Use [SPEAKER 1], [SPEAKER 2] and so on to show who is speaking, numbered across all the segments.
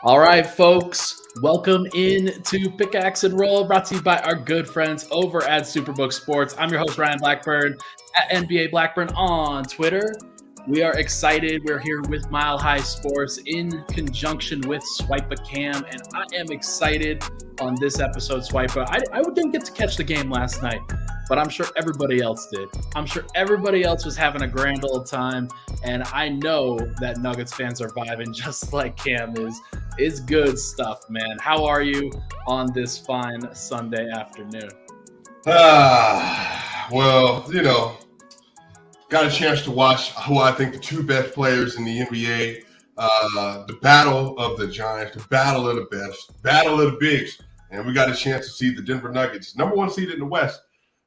[SPEAKER 1] All right, folks, welcome in to Pickaxe and Roll, brought to you by our good friends over at Superbook Sports. I'm your host, Ryan Blackburn, at NBA Blackburn on Twitter. We are excited. We're here with Mile High Sports in conjunction with Swipa Cam, and I am excited on this episode, Swipa. I didn't get to catch the game last night, but I'm sure everybody else did. I'm sure everybody else was having a grand old time, and I know that Nuggets fans are vibing just like Cam is. It's good stuff, man. How are you on this fine Sunday afternoon?
[SPEAKER 2] Well, got a chance to watch who I think the two best players in the NBA, the battle of the Giants, the battle of the best, battle of the bigs. And we got a chance to see the Denver Nuggets, number one seed in the West.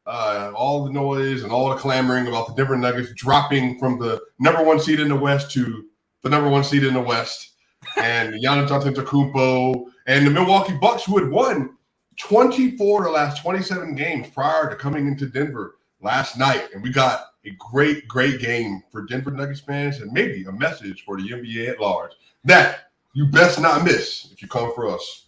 [SPEAKER 2] All the noise and all the clamoring about the Denver Nuggets dropping from the number one seed in the West to the number one seed in the West. And Giannis Antetokounmpo and the Milwaukee Bucks, who had won 24 of the last 27 games prior to coming into Denver last night. And we got a great, great game for Denver Nuggets fans and maybe a message for the NBA at large that you best not miss if you come for us.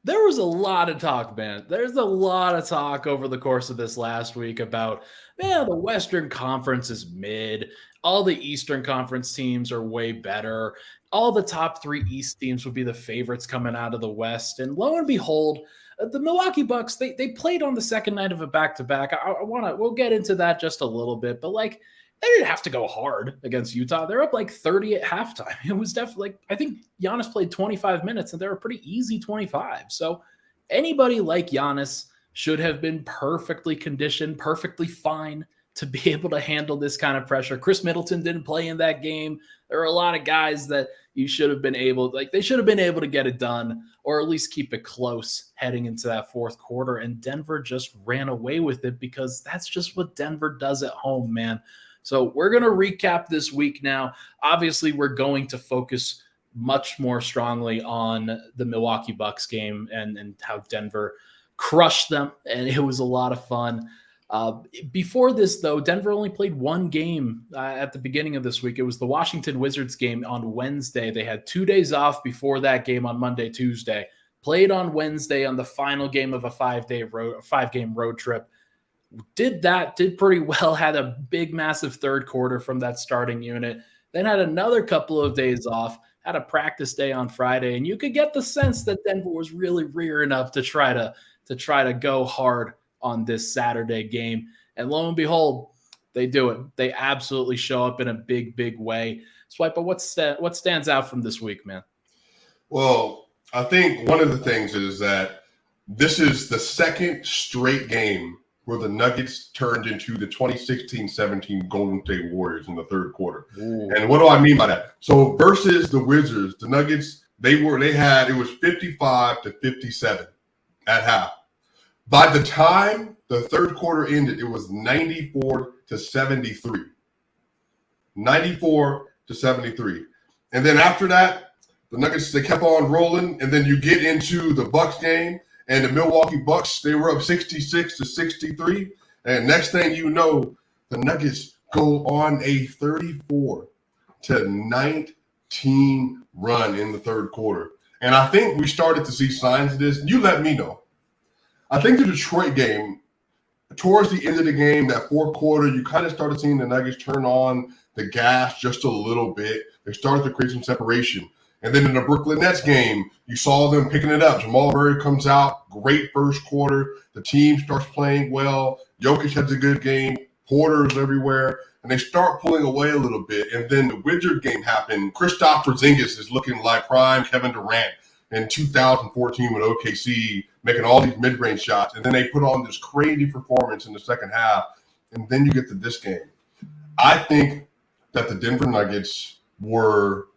[SPEAKER 1] There was a lot of talk, man. There's a lot of talk over the course of this last week about, the Western Conference is mid. All the Eastern Conference teams are way better. All the top three East teams would be the favorites coming out of the West. And lo and behold, the Milwaukee Bucks, they played on the second night of a back-to-back. We'll get into that just a little bit, but they didn't have to go hard against Utah. They're up 30 at halftime. It was definitely, I think Giannis played 25 minutes and they were pretty easy 25. So anybody like Giannis should have been perfectly conditioned, perfectly fine to be able to handle this kind of pressure. Chris Middleton didn't play in that game. There are a lot of guys that you should have been able, they should have been able to get it done or at least keep it close heading into that fourth quarter. And Denver just ran away with it because that's just what Denver does at home, man. So we're going to recap this week now. Obviously, we're going to focus much more strongly on the Milwaukee Bucks game and how Denver crushed them, and it was a lot of fun. Before this, though, Denver only played one game at the beginning of this week. It was the Washington Wizards game on Wednesday. They had 2 days off before that game on Monday, Tuesday. Played on Wednesday on the final game of a five-game road trip. Did pretty well, had a big, massive third quarter from that starting unit, then had another couple of days off, had a practice day on Friday, and you could get the sense that Denver was really rearing up to try to go hard on this Saturday game. And lo and behold, they do it. They absolutely show up in a big, big way. Swipa, what stands out from this week, man?
[SPEAKER 2] Well, I think one of the things is that this is the second straight game where the Nuggets turned into the 2016-17 Golden State Warriors in the third quarter. Ooh. And what do I mean by that? So versus the Wizards, the Nuggets, it was 55-57 at half. By the time the third quarter ended, it was 94-73. 94-73. And then after that, the Nuggets, they kept on rolling, and then you get into the Bucks game. And the Milwaukee Bucks, they were up 66-63. And next thing you know, the Nuggets go on a 34-19 run in the third quarter. And I think we started to see signs of this. You let me know. I think the Detroit game, towards the end of the game, that fourth quarter, you kind of started seeing the Nuggets turn on the gas just a little bit. They started to create some separation. And then in the Brooklyn Nets game, you saw them picking it up. Jamal Murray comes out, great first quarter. The team starts playing well. Jokic has a good game. Porter's everywhere. And they start pulling away a little bit. And then the Wizard game happened. Kristaps Porzingis is looking like prime Kevin Durant in 2014 with OKC, making all these mid-range shots. And then they put on this crazy performance in the second half. And then you get to this game. I think that the Denver Nuggets were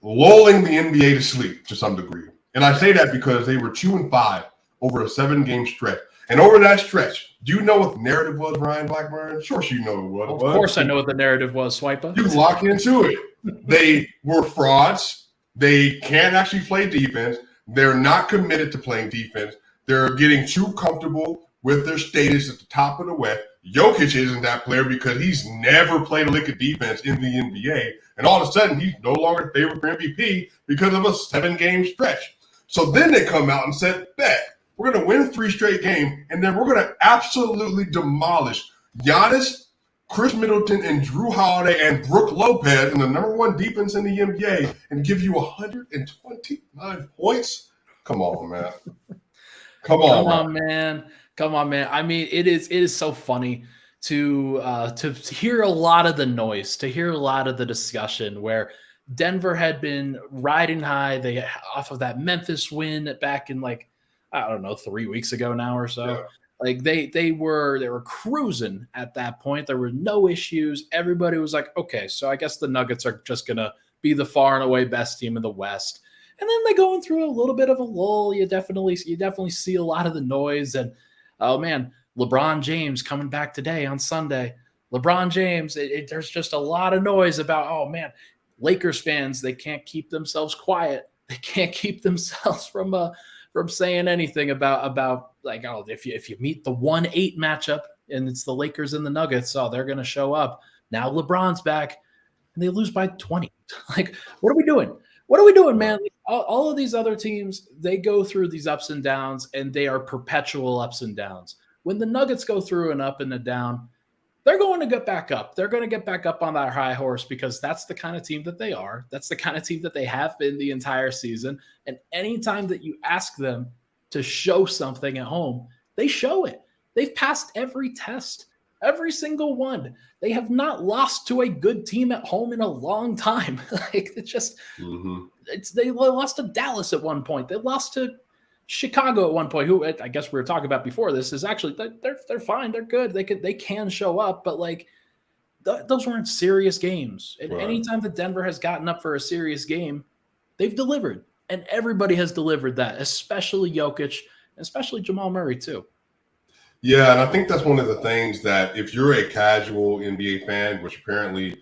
[SPEAKER 2] lulling the NBA to sleep to some degree. And I say that because they were 2-5 over a 7-game stretch. And over that stretch, do you know what the narrative was, Ryan Blackburn? Sure, you know what it was.
[SPEAKER 1] Of course I know what the narrative was, Swipa.
[SPEAKER 2] You lock into it. They were frauds. They can't actually play defense. They're not committed to playing defense. They're getting too comfortable with their status at the top of the West. Jokic isn't that player because he's never played a lick of defense in the NBA. And all of a sudden, he's no longer favored for MVP because of a 7-game stretch. So then they come out and said, bet, we're going to win 3 straight games, and then we're going to absolutely demolish Giannis, Chris Middleton, and Drew Holiday, and Brook Lopez in the number 1 defense in the NBA and give you 129 points? Come on, man. Come on,
[SPEAKER 1] man. Come on, man. I mean, it is so funny to hear a lot of the noise, to hear a lot of the discussion where Denver had been riding high. They off of that Memphis win back in 3 weeks ago now or so.
[SPEAKER 2] Yeah.
[SPEAKER 1] Like they were cruising at that point. There were no issues. Everybody was like, okay, so I guess the Nuggets are just gonna be the far and away best team in the West. And then they going through a little bit of a lull. You definitely see a lot of the noise. And oh man, LeBron James coming back today on Sunday. LeBron James, there's just a lot of noise about, oh man, Lakers fans, they can't keep themselves quiet. They can't keep themselves from saying anything about like, oh, if you meet the 1-8 matchup and it's the Lakers and the Nuggets, oh, they're going to show up. Now LeBron's back and they lose by 20. Like, what are we doing? What are we doing, man? All of these other teams, they go through these ups and downs, and they are perpetual ups and downs. When the Nuggets go through an up and a down, they're going to get back up. They're going to get back up on that high horse because that's the kind of team that they are. That's the kind of team that they have been the entire season. And anytime that you ask them to show something at home, they show it. They've passed every test, every single one. They have not lost to a good team at home in a long time. Like it's just, they lost to Dallas at one point. They lost to Chicago at one point, who I guess we were talking about before this, is actually they're fine, they're good, they can show up, but like those weren't serious games. And anytime that Denver has gotten up for a serious game, they've delivered, and everybody has delivered that, especially Jokic, especially Jamal Murray too.
[SPEAKER 2] Yeah, and I think that's one of the things that if you're a casual NBA fan, which apparently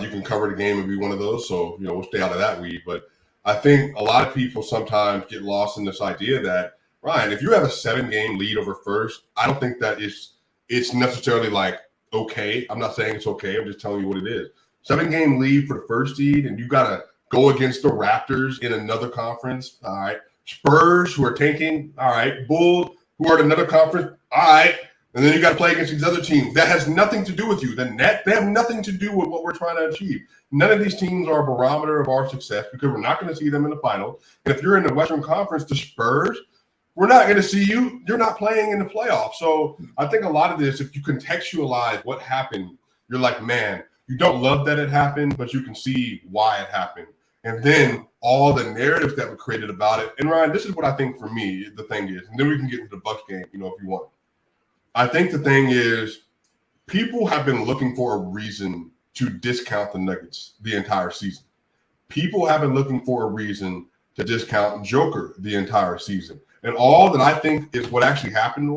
[SPEAKER 2] you can cover the game and be one of those, so we'll stay out of that weed, but I think a lot of people sometimes get lost in this idea that, Ryan, if you have a 7-game lead over first, I don't think that it's necessarily like, okay. I'm not saying it's okay. I'm just telling you what it is. 7-game lead for the first seed, and you got to go against the Raptors in another conference. All right. Spurs, who are tanking. All right. Bulls, who are in another conference. All right. And then you got to play against these other teams. That has nothing to do with you. They have nothing to do with what we're trying to achieve. None of these teams are a barometer of our success because we're not going to see them in the finals. And if you're in the Western Conference, the Spurs, we're not going to see you. You're not playing in the playoffs. So I think a lot of this, if you contextualize what happened, you're like, man, you don't love that it happened, but you can see why it happened. And then all the narratives that were created about it. And Ryan, this is what I think for me the thing is, and then we can get into the Bucks game, if you want. I think the thing is people have been looking for a reason to discount the Nuggets the entire season. People have been looking for a reason to discount Joker the entire season. And all that I think is what actually happened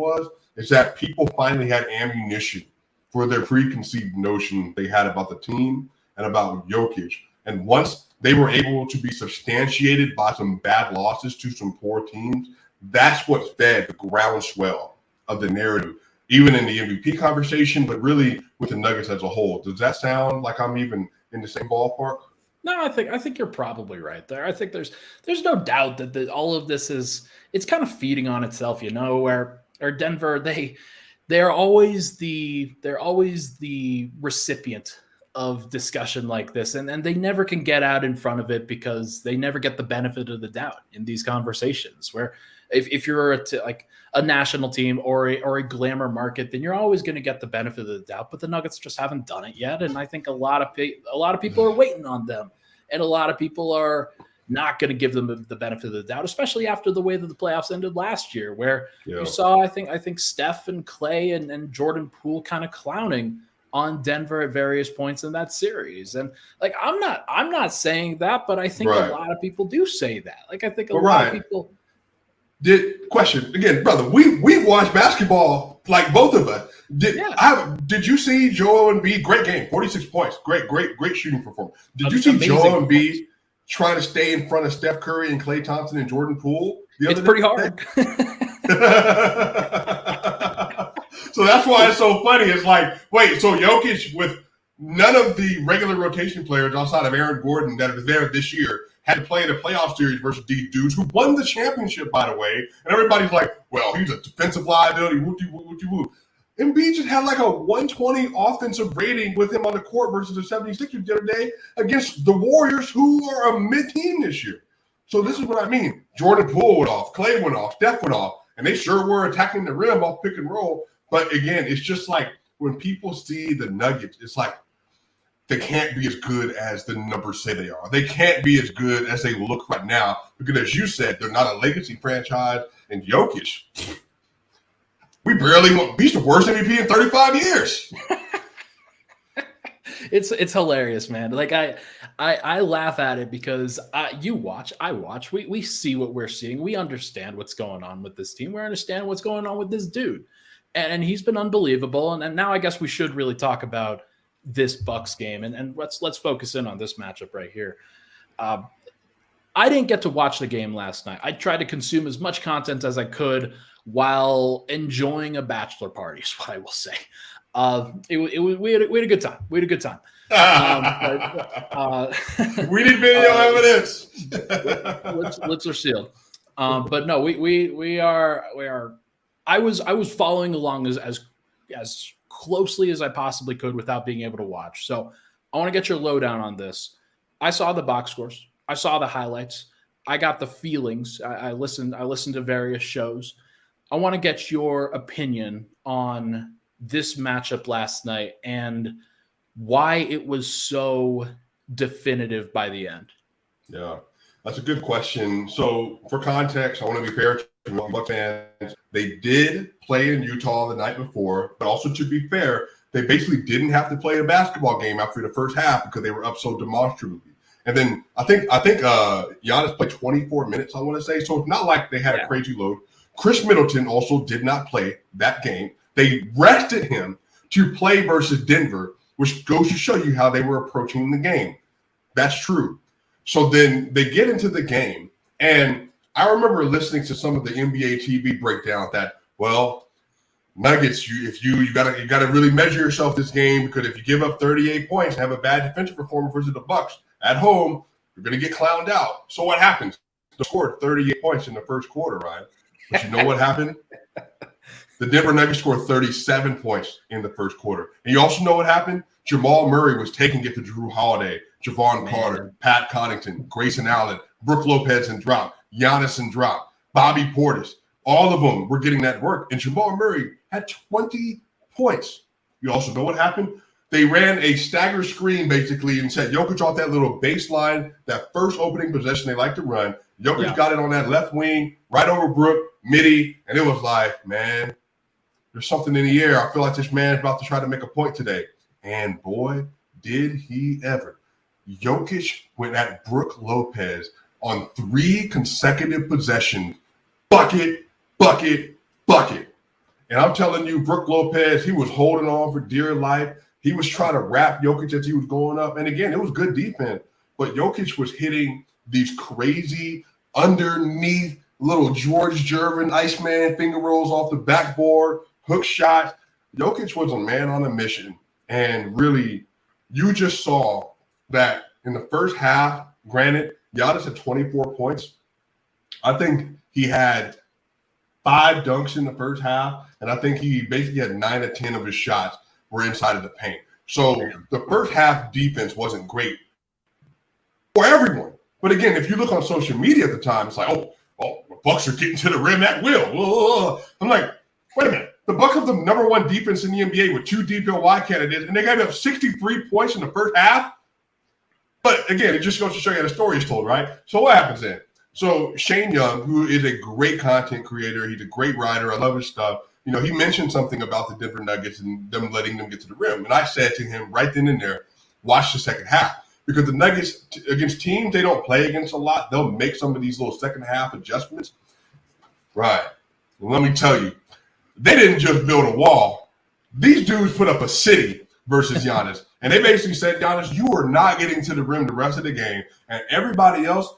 [SPEAKER 2] is that people finally had ammunition for their preconceived notion they had about the team and about Jokic. And once they were able to be substantiated by some bad losses to some poor teams, that's what fed the groundswell of the narrative, even in the MVP conversation, but really with the Nuggets as a whole. Does that sound like I'm even in the same ballpark?
[SPEAKER 1] No, I think you're probably right there. I think there's no doubt that all of this it's kind of feeding on itself, where Denver, they're always the recipient of discussion like this, and they never can get out in front of it because they never get the benefit of the doubt in these conversations. Where if you're a national team or a glamour market, then you're always going to get the benefit of the doubt. But the Nuggets just haven't done it yet, and I think a lot of people are waiting on them, and a lot of people are not going to give them the benefit of the doubt, especially after the way that the playoffs ended last year, where you saw I think Steph and Clay and Jordan Poole kind of clowning on Denver at various points in that series. And I'm not saying that, but I think a lot of people do say that. I think a lot of people.
[SPEAKER 2] Question again, brother. We watch basketball like both of us. Did you see Joel Embiid? Great game, 46 points. Great shooting performance. Did you see Joel Embiid trying to stay in front of Steph Curry and Klay Thompson and Jordan Poole?
[SPEAKER 1] It's pretty hard.
[SPEAKER 2] So that's why it's so funny. It's like, wait, so Jokic with none of the regular rotation players outside of Aaron Gordon that are there this year had to play in a playoff series versus these dudes who won the championship, by the way. And everybody's like, well, he's a defensive liability. Whoop-de-whoop. Embiid just had like a 120 offensive rating with him on the court versus the 76ers the other day against the Warriors, who are a mid-team this year. So this is what I mean. Jordan Poole went off, Clay went off, Steph went off, and they sure were attacking the rim off pick and roll. But again, it's just like when people see the Nuggets, it's like they can't be as good as the numbers say they are. They can't be as good as they look right now because, as you said, they're not a legacy franchise. And Jokic, he's the worst MVP in 35 years.
[SPEAKER 1] It's hilarious, man. Like I laugh at it because I watch. We see what we're seeing. We understand what's going on with this team. We understand what's going on with this dude, and he's been unbelievable. And now I guess we should really talk about this Bucks game, and let's focus in on this matchup right here. I didn't get to watch the game last night. I tried to consume as much content as I could while enjoying a bachelor party, is what I will say. We had a good time. We had a good time.
[SPEAKER 2] We need video evidence.
[SPEAKER 1] Lips are sealed. But no, we are. I was following along as closely as I possibly could without being able to watch. So I want to get your lowdown on this. I saw the box scores. I saw the highlights. I got the feelings. I listened to various shows. I want to get your opinion on this matchup last night and why it was so definitive by the end.
[SPEAKER 2] Yeah, that's a good question. So for context, I want to be fair to Bucks fans. They did play in Utah the night before, but also to be fair, they basically didn't have to play a basketball game after the first half because they were up so demonstrably. And then I think Giannis played 24 minutes, I want to say. So it's not like they had a crazy load. Chris Middleton also did not play that game. They rested him to play versus Denver, which goes to show you how they were approaching the game. That's true. So then they get into the game, and I remember listening to some of the NBA TV breakdown that, well, Nuggets, you gotta really measure yourself this game because if you give up 38 points and have a bad defensive performance versus the Bucks at home, you're gonna get clowned out. So what happens? They scored 38 points in the first quarter, Ryan. But you know what happened? The Denver Nuggets scored 37 points in the first quarter. And you also know what happened? Jamal Murray was taking it to Drew Holiday, Javon Carter, Pat Connaughton, Grayson Allen, Brook Lopez and drop, Giannis and drop, Bobby Portis. All of them were getting that work. And Jamal Murray had 20 points. You also know what happened? They ran a stagger screen basically and set Jokic off that little baseline, that first opening possession they like to run. Jokic got it on that left wing, right over Brook, midi, and it was like, man, there's something in the air. I feel like this man's about to try to make a point today. And boy, did he ever. Jokic went at Brook Lopez on 3 consecutive possessions. Bucket, bucket, bucket. And I'm telling you, Brook Lopez, he was holding on for dear life. He was trying to wrap Jokic as he was going up. And again, it was good defense. But Jokic was hitting these crazy underneath little George Gervin, Iceman finger rolls off the backboard, hook shots. Jokic was a man on a mission. And really, you just saw that in the first half, granted, Giannis had 24 points. I think he had 5 dunks in the first half, and I think he basically had 9 or 10 of his shots were inside of the paint. So the first half defense wasn't great for everyone. But again, if you look on social media at the time, it's like, oh, the Bucks are getting to the rim at will. I'm like, wait a minute. The Bucks have the number 1 defense in the NBA with 2 DPOY candidates, and they got up 63 points in the first half. But again, it just goes to show you how the story is told, right? So what happens then? So Shane Young, who is a great content creator, he's a great writer. I love his stuff. You know, he mentioned something about the Denver Nuggets and them letting them get to the rim. And I said to him right then and there, watch the second half. Because the Nuggets, against teams they don't play against a lot, they'll make some of these little second half adjustments. Right. Well, let me tell you, they didn't just build a wall. These dudes put up a city versus Giannis. And they basically said, Giannis, you are not getting to the rim the rest of the game. And everybody else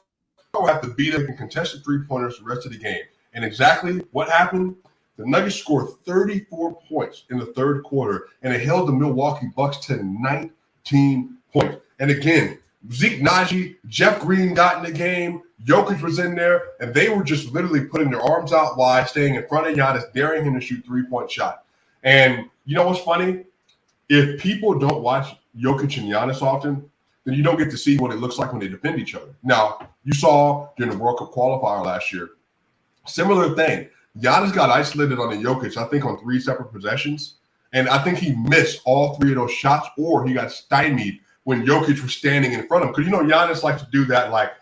[SPEAKER 2] will have to beat up and contest the three-pointers the rest of the game. And exactly what happened? The Nuggets scored 34 points in the third quarter, and it held the Milwaukee Bucks to 19 points. And again, Zeke Naji, Jeff Green got in the game. Jokic was in there, and they were just literally putting their arms out wide, staying in front of Giannis, daring him to shoot three-point shot. And you know what's funny? If people don't watch Jokic and Giannis often, then you don't get to see what it looks like when they defend each other. Now, you saw during the World Cup qualifier last year, similar thing. Giannis got isolated on the Jokic, I think, on 3 separate possessions. And I think he missed all 3 of those shots, or he got stymied when Jokic was standing in front of him. Because, you know, Giannis likes to do that, like,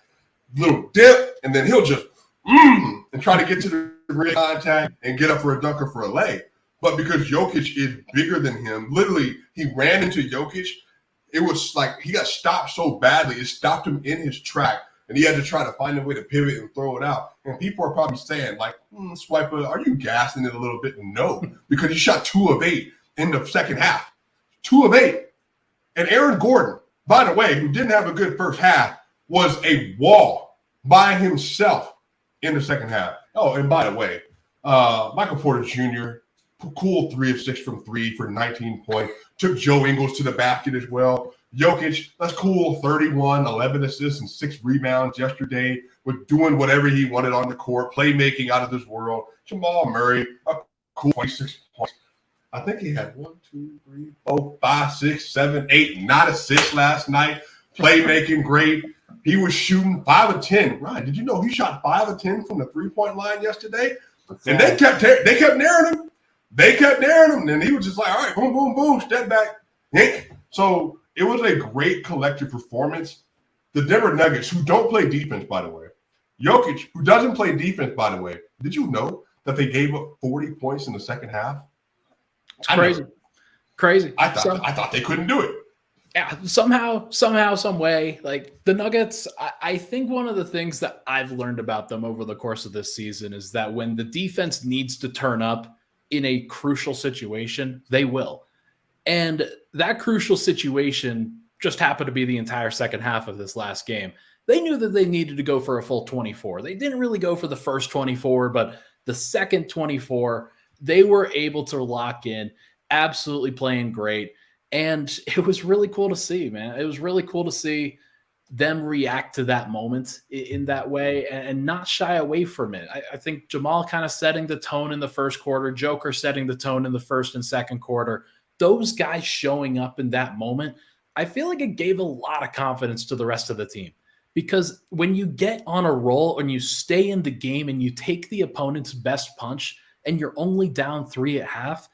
[SPEAKER 2] little dip, and then he'll just and try to get to the rim contact and get up for a dunk or for a lay. But because Jokic is bigger than him, literally, he ran into Jokic. It was like he got stopped so badly, it stopped him in his track. And he had to try to find a way to pivot and throw it out. And people are probably saying, like, Swipa, are you gassing it a little bit? No, because he shot 2 of 8 in the second half. 2 of 8. And Aaron Gordon, by the way, who didn't have a good first half, was a wall by himself in the second half. Oh, and by the way, Michael Porter Jr., cool 3 of 6 from 3 for 19 points. Took Joe Ingles to the basket as well. Jokic, that's cool, 31, 11 assists, and 6 rebounds yesterday. Was doing whatever he wanted on the court, playmaking out of this world. Jamal Murray, a cool 26 points. I think he had 1, 2, 3, 4, 5, 6, 7, 8, not assists last night. Playmaking great. He was shooting 5 of 10. Ryan, did you know he shot 5 of 10 from the 3-point line yesterday? And they kept naring him. They kept naring him. And he was just like, all right, boom, boom, boom, step back. Yank. So it was a great collective performance. The Denver Nuggets, who don't play defense, by the way, Jokic, who doesn't play defense, by the way, did you know that they gave up 40 points in the second half?
[SPEAKER 1] It's crazy. Crazy.
[SPEAKER 2] I thought they couldn't do it.
[SPEAKER 1] Yeah, somehow, some way, like the Nuggets, I think one of the things that I've learned about them over the course of this season is that when the defense needs to turn up in a crucial situation, they will. And that crucial situation just happened to be the entire second half of this last game. They knew that they needed to go for a full 24. They didn't really go for the first 24, but the second 24, they were able to lock in, absolutely playing great. And it was really cool to see, man. It was really cool to see them react to that moment in that way and not shy away from it. I think Jamal kind of setting the tone in the first quarter, Joker setting the tone in the first and second quarter. Those guys showing up in that moment, I feel like it gave a lot of confidence to the rest of the team. Because when you get on a roll and you stay in the game and you take the opponent's best punch and you're only down 3 at half,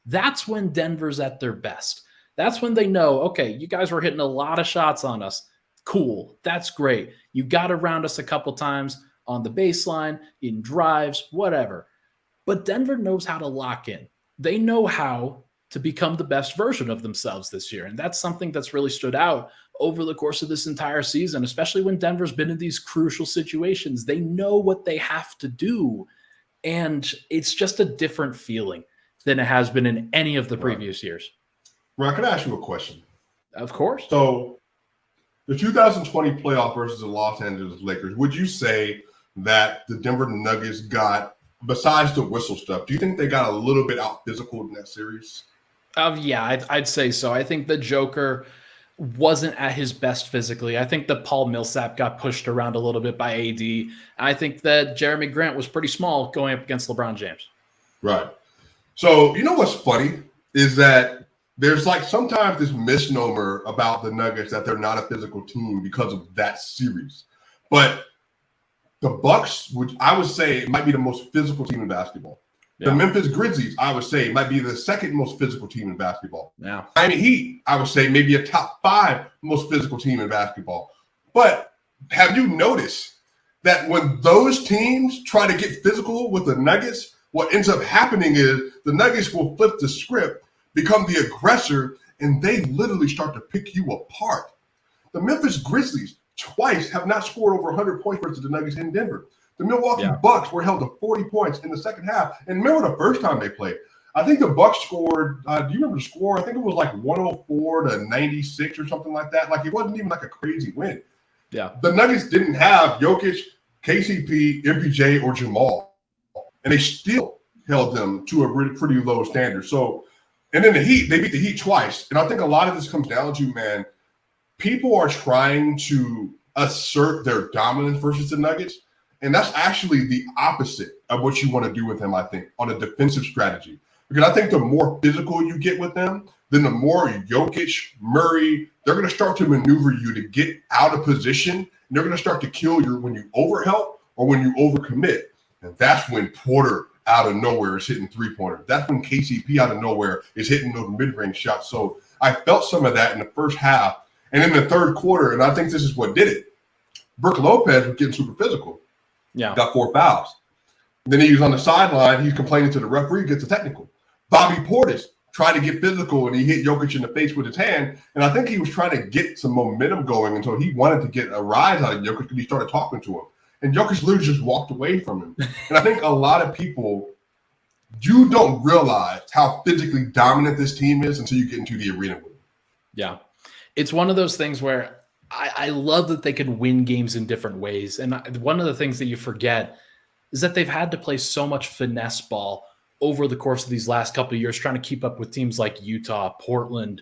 [SPEAKER 1] that's when Denver's at their best. That's when they know, okay, you guys were hitting a lot of shots on us. Cool. That's great. You got around us a couple times on the baseline, in drives, whatever. But Denver knows how to lock in. They know how to become the best version of themselves this year. And that's something that's really stood out over the course of this entire season, especially when Denver's been in these crucial situations. They know what they have to do. And it's just a different feeling than it has been in any of the previous years.
[SPEAKER 2] Ron, can I ask you a question?
[SPEAKER 1] Of course.
[SPEAKER 2] So the 2020 playoff versus the Los Angeles Lakers, would you say that the Denver Nuggets got, besides the whistle stuff, do you think they got a little bit out physical in that series?
[SPEAKER 1] Yeah, I'd say so. I think the Joker wasn't at his best physically. I think that Paul Millsap got pushed around a little bit by AD. I think that Jeremy Grant was pretty small going up against LeBron James.
[SPEAKER 2] Right. So you know what's funny is that there's like sometimes this misnomer about the Nuggets that they're not a physical team because of that series. But the Bucks, which I would say it might be the most physical team in basketball. Yeah. The Memphis Grizzlies, I would say, might be the second most physical team in basketball.
[SPEAKER 1] Yeah.
[SPEAKER 2] Miami Heat, I would say, maybe a top 5 most physical team in basketball. But have you noticed that when those teams try to get physical with the Nuggets, what ends up happening is the Nuggets will flip the script, become the aggressor, and they literally start to pick you apart. The Memphis Grizzlies twice have not scored over 100 points versus the Nuggets in Denver. The Milwaukee Bucks were held to 40 points in the second half. And remember the first time they played, I think the Bucks scored, do you remember the score? I think it was like 104 to 96 or something like that. Like it wasn't even like a crazy win.
[SPEAKER 1] Yeah.
[SPEAKER 2] The Nuggets didn't have Jokic, KCP, MPJ, or Jamal. And they still held them to a pretty low standard. So, and then the Heat, they beat the Heat twice. And I think a lot of this comes down to, man, people are trying to assert their dominance versus the Nuggets. And that's actually the opposite of what you want to do with them, I think, on a defensive strategy. Because I think the more physical you get with them, then the more Jokic, Murray, they're going to start to maneuver you to get out of position. And they're going to start to kill you when you overhelp or when you overcommit. And that's when Porter out of nowhere is hitting three-pointers. That's when KCP out of nowhere is hitting those mid-range shots. So I felt some of that in the first half. And in the third quarter, and I think this is what did it, Brook Lopez was getting super physical.
[SPEAKER 1] Yeah.
[SPEAKER 2] Got 4 fouls. Then he was on the sideline. He's complaining to the referee, gets a technical. Bobby Portis tried to get physical, and he hit Jokic in the face with his hand. And I think he was trying to get some momentum going, and so he wanted to get a rise out of Jokic because he started talking to him. And Jokic literally just walked away from him. And I think a lot of people, you don't realize how physically dominant this team is until you get into the arena with them.
[SPEAKER 1] Yeah. It's one of those things where I love that they can win games in different ways. And one of the things that you forget is that they've had to play so much finesse ball over the course of these last couple of years, trying to keep up with teams like Utah, Portland,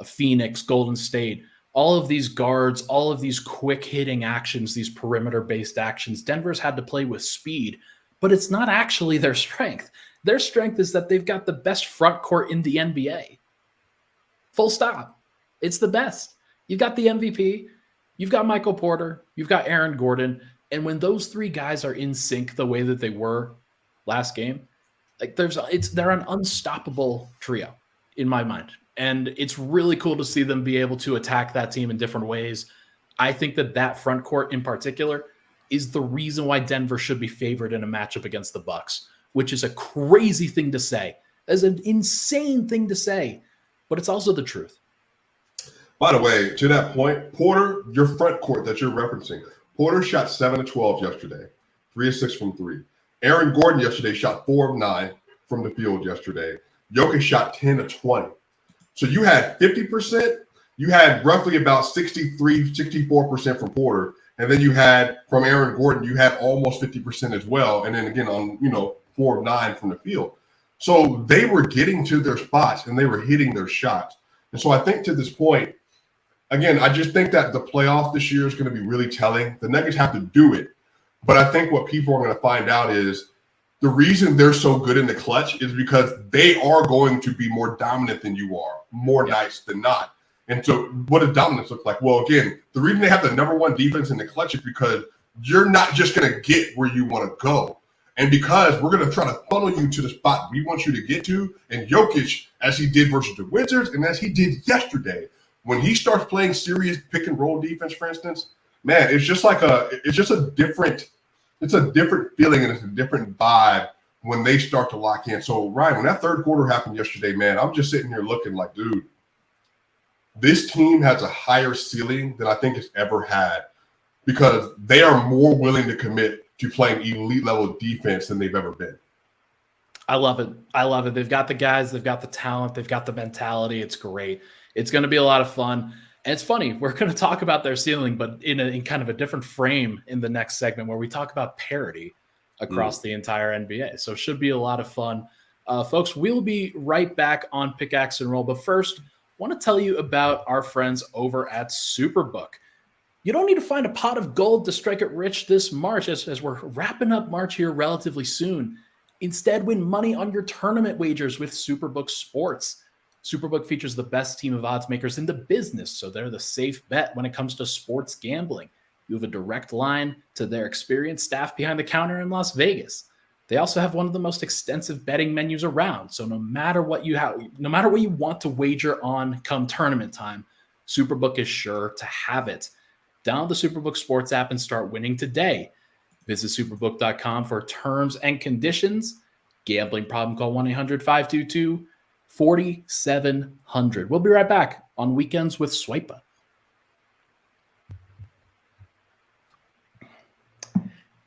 [SPEAKER 1] Phoenix, Golden State, all of these guards, all of these quick hitting actions, these perimeter based actions. Denver's had to play with speed, but it's not actually their strength. Their strength is that they've got the best front court in the NBA. Full stop. It's the best. You've got the MVP, you've got Michael Porter, you've got Aaron Gordon. And when those three guys are in sync the way that they were last game, like they're an unstoppable trio in my mind. And it's really cool to see them be able to attack that team in different ways. I think that front court in particular is the reason why Denver should be favored in a matchup against the Bucks, which is a crazy thing to say. That's an insane thing to say, but it's also the truth.
[SPEAKER 2] By the way, to that point, Porter, your front court that you're referencing, Porter shot 7 of 12 yesterday, 3 of 6 from 3. Aaron Gordon yesterday shot 4 of 9 from the field yesterday. Jokic shot 10 of 20. So you had 50%, you had roughly about 63, 64% from Porter, and then you had from Aaron Gordon, you had almost 50% as well. And then again on, 4 of 9 from the field. So they were getting to their spots and they were hitting their shots. And so I think to this point, again, I just think that the playoff this year is going to be really telling. The Nuggets have to do it. But I think what people are going to find out is the reason they're so good in the clutch is because they are going to be more dominant than you are, more nights than not. And so what does dominance look like? Well, again, the reason they have the number one defense in the clutch is because you're not just going to get where you want to go. And because we're going to try to funnel you to the spot we want you to get to. And Jokic, as he did versus the Wizards and as he did yesterday, when he starts playing serious pick and roll defense, for instance, man, it's a different feeling and it's a different vibe when they start to lock in. So Ryan, when that third quarter happened yesterday, man, I'm just sitting here looking like, dude, this team has a higher ceiling than I think it's ever had because they are more willing to commit to playing elite level defense than they've ever been.
[SPEAKER 1] I love it. They've got the guys, they've got the talent, they've got the mentality. It's great. It's going to be a lot of fun. And it's funny, we're going to talk about their ceiling, but in kind of a different frame in the next segment where we talk about parity across the entire NBA. So it should be a lot of fun. Folks, we'll be right back on Pickaxe and Roll. But first, I want to tell you about our friends over at Superbook. You don't need to find a pot of gold to strike it rich this March as we're wrapping up March here relatively soon. Instead, win money on your tournament wagers with Superbook Sports. Superbook features the best team of odds makers in the business, so they're the safe bet when it comes to sports gambling. You have a direct line to their experienced staff behind the counter in Las Vegas. They also have one of the most extensive betting menus around, so no matter what you want to wager on come tournament time, Superbook is sure to have it. Download the Superbook Sports app and start winning today. Visit superbook.com for terms and conditions. Gambling problem, call 1-800-522-4700. We'll be right back on Weekends with Swipa.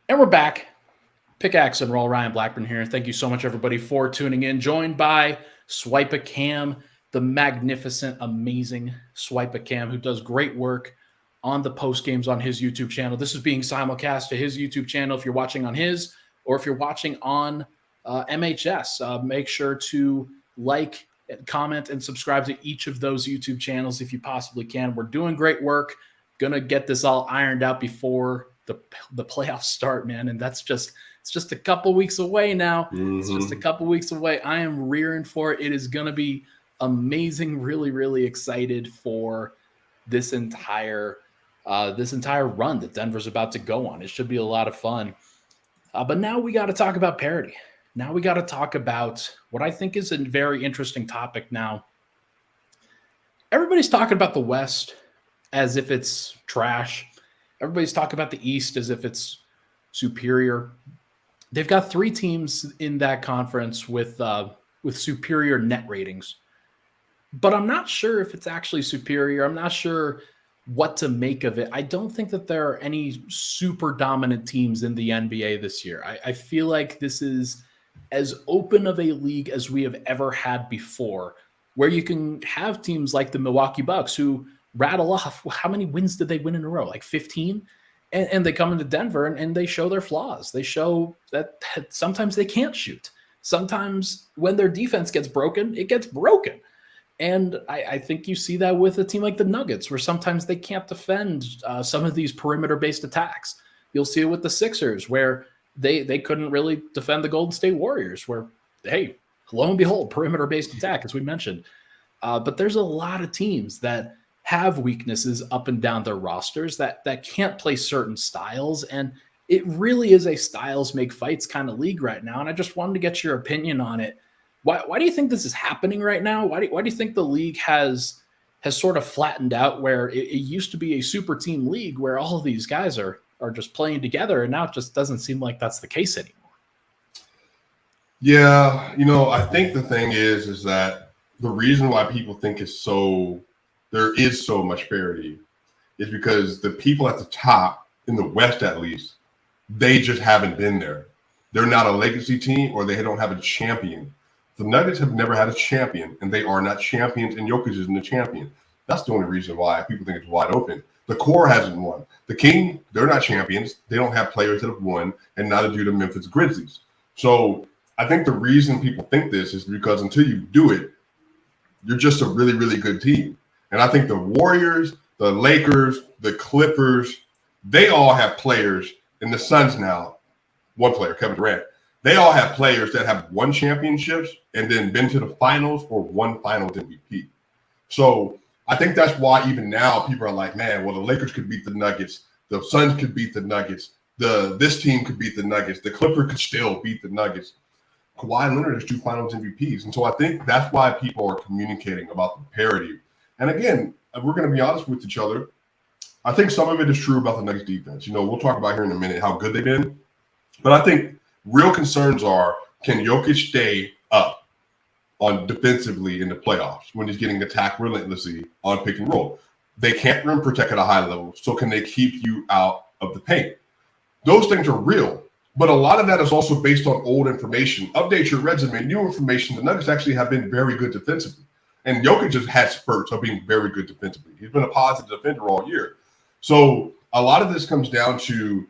[SPEAKER 1] And we're back. Pickaxe and Roll, Ryan Blackburn here. Thank you so much, everybody, for tuning in. Joined by Swipa Cam, the magnificent, amazing Swipa Cam, who does great work on the post games on his YouTube channel. This is being simulcast to his YouTube channel if you're watching on his, or if you're watching on MHS. Make sure to like, comment, and subscribe to each of those YouTube channels if you possibly can. We're doing great work. Gonna get this all ironed out before the playoffs start, man. And it's just a couple weeks away now. It's just a couple weeks away. I am rearing for it. It is gonna be amazing. Really, really excited for this entire run that Denver's about to go on. It should be a lot of fun. But now we got to talk about parity. Now we got to talk about what I think is a very interesting topic now. Everybody's talking about the West as if it's trash. Everybody's talking about the East as if it's superior. They've got 3 teams in that conference with superior net ratings. But I'm not sure if it's actually superior. I'm not sure what to make of it. I don't think that there are any super dominant teams in the NBA this year. I feel like this is as open of a league as we have ever had before, where you can have teams like the Milwaukee Bucks who rattle off, how many wins did they win in a row? Like 15? And they come into Denver and they show their flaws. They show that sometimes they can't shoot. Sometimes when their defense gets broken, it gets broken. And I think you see that with a team like the Nuggets, where sometimes they can't defend some of these perimeter-based attacks. You'll see it with the Sixers, where they couldn't really defend the Golden State Warriors, where, hey, lo and behold, perimeter-based attack, as we mentioned. But there's a lot of teams that have weaknesses up and down their rosters that can't play certain styles. And it really is a styles make fights kind of league right now. And I just wanted to get your opinion on it. Why do you think this is happening right now? Why do you think the league has sort of flattened out, where it used to be a super team league where all of these guys are just playing together, and now it just doesn't seem like that's the case anymore?
[SPEAKER 2] Yeah, I think the thing is that the reason why people think there is so much parity is because the people at the top, in the West at least, they just haven't been there. They're not a legacy team, or they don't have a champion. The Nuggets have never had a champion, and they are not champions, and Jokic isn't a champion. That's the only reason why people think it's wide open. The core hasn't won. The King, they're not champions. They don't have players that have won, and neither do the Memphis Grizzlies. So I think the reason people think this is because until you do it, you're just a really, really good team. And I think the Warriors, the Lakers, the Clippers, they all have players, and the Suns now, one player, Kevin Durant, they all have players that have won championships and then been to the finals or won finals MVP. So I think that's why even now people are like, man, well, the Lakers could beat the Nuggets. The Suns could beat the Nuggets. This team could beat the Nuggets. The Clippers could still beat the Nuggets. Kawhi Leonard has 2 finals MVPs. And so I think that's why people are communicating about the parity. And again, we're going to be honest with each other. I think some of it is true about the Nuggets defense. We'll talk about here in a minute how good they've been. But I think real concerns are, can Jokic stay up on defensively in the playoffs when he's getting attacked relentlessly on pick and roll? They can't rim protect at a high level, so can they keep you out of the paint? Those things are real, but a lot of that is also based on old information. Update your resume, new information. The Nuggets actually have been very good defensively, and Jokic just had spurts of being very good defensively. He's been a positive defender all year. So a lot of this comes down to,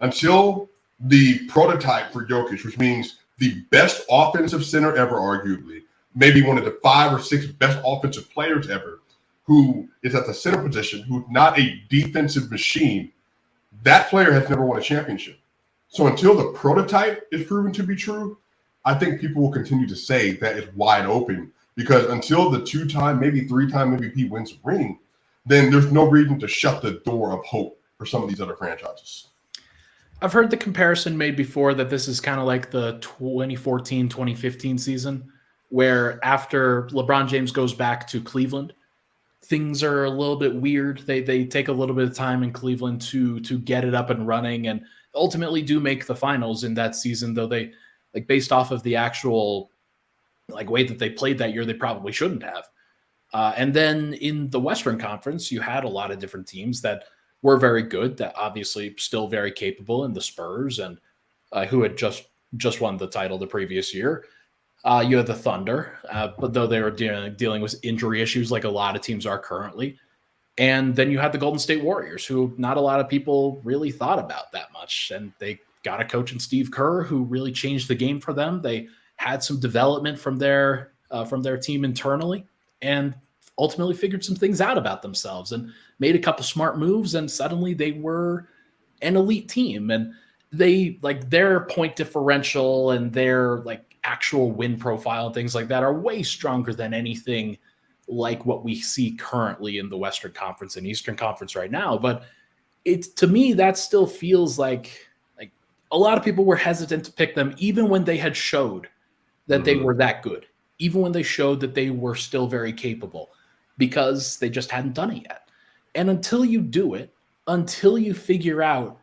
[SPEAKER 2] until the prototype for Jokic, which means the best offensive center ever, arguably, maybe one of the 5 or 6 best offensive players ever, who is at the center position, who's not a defensive machine, that player has never won a championship. So until the prototype is proven to be true, I think people will continue to say that it's wide open, because until the 2-time, maybe 3-time MVP wins a ring, then there's no reason to shut the door of hope for some of these other franchises.
[SPEAKER 1] I've heard the comparison made before that this is kind of like the 2014-2015 season, where after LeBron James goes back to Cleveland, things are a little bit weird. They take a little bit of time in Cleveland to get it up and running, and ultimately do make the finals in that season, though they, like, based off of the actual way that they played that year, they probably shouldn't have. And then in the Western Conference, you had a lot of different teams that were very good, that obviously still very capable, in the Spurs, and who had just won the title the previous year. You had the Thunder, but though they were dealing with injury issues like a lot of teams are currently. And then you had the Golden State Warriors, who not a lot of people really thought about that much. And they got a coach in Steve Kerr who really changed the game for them. They had some development from their team internally, and ultimately figured some things out about themselves and made a couple smart moves. And suddenly they were an elite team, and they like their point differential and their like actual win profile and things like that are way stronger than anything like what we see currently in the Western Conference and Eastern Conference right now. But to me, that still feels like a lot of people were hesitant to pick them, even when they had showed that they were that good, even when they showed that they were still very capable, because they just hadn't done it yet. And until you do it, until you figure out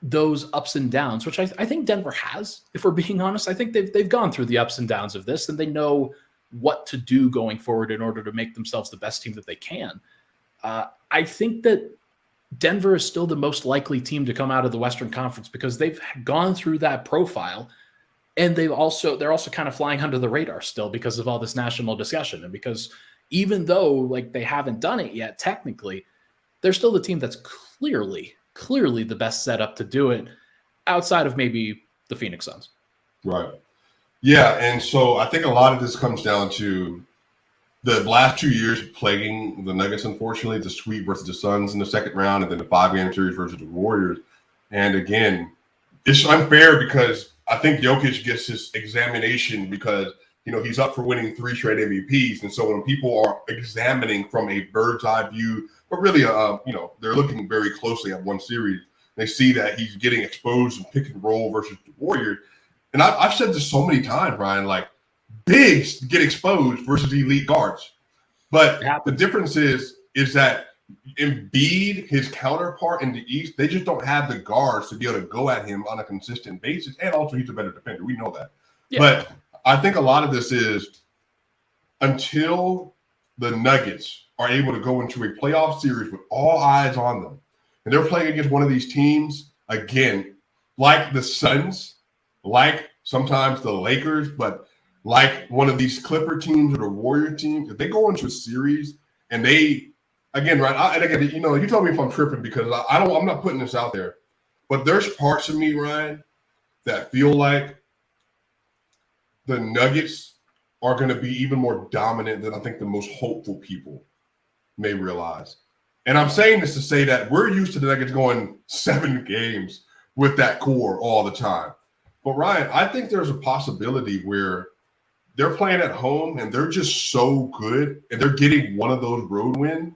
[SPEAKER 1] those ups and downs, which I think Denver has, if we're being honest, I think they've gone through the ups and downs of this, and they know what to do going forward in order to make themselves the best team that they can. I think that Denver is still the most likely team to come out of the Western Conference because they've gone through that profile, and they're also kind of flying under the radar still because of all this national discussion, and because even though like they haven't done it yet, technically, they're still the team that's clearly the best setup to do it outside of maybe the Phoenix Suns.
[SPEAKER 2] Right. Yeah. And so I think a lot of this comes down to the last 2 years plaguing the Nuggets, unfortunately, the sweep versus the Suns in the second round, and then the 5-game series versus the Warriors. And again, it's unfair because I think Jokic gets his examination because, he's up for winning 3 straight MVPs. And so when people are examining from a bird's eye view, but really, they're looking very closely at one series, they see that he's getting exposed in pick and roll versus the Warriors. And I've said this so many times, Brian, like bigs get exposed versus elite guards. But the difference is that Embiid, his counterpart in the East, they just don't have the guards to be able to go at him on a consistent basis. And also he's a better defender. We know that. Yeah. But I think a lot of this is until the Nuggets are able to go into a playoff series with all eyes on them, and they're playing against one of these teams, again, like the Suns, like sometimes the Lakers, but like one of these Clipper teams or the Warrior teams, if they go into a series and they, again, right, you tell me if I'm tripping because I'm not putting this out there, but there's parts of me, Ryan, that feel like the Nuggets are going to be even more dominant than I think the most hopeful people may realize. And I'm saying this to say that we're used to the Nuggets going 7 games with that core all the time. But Ryan, I think there's a possibility where they're playing at home and they're just so good and they're getting one of those road wins.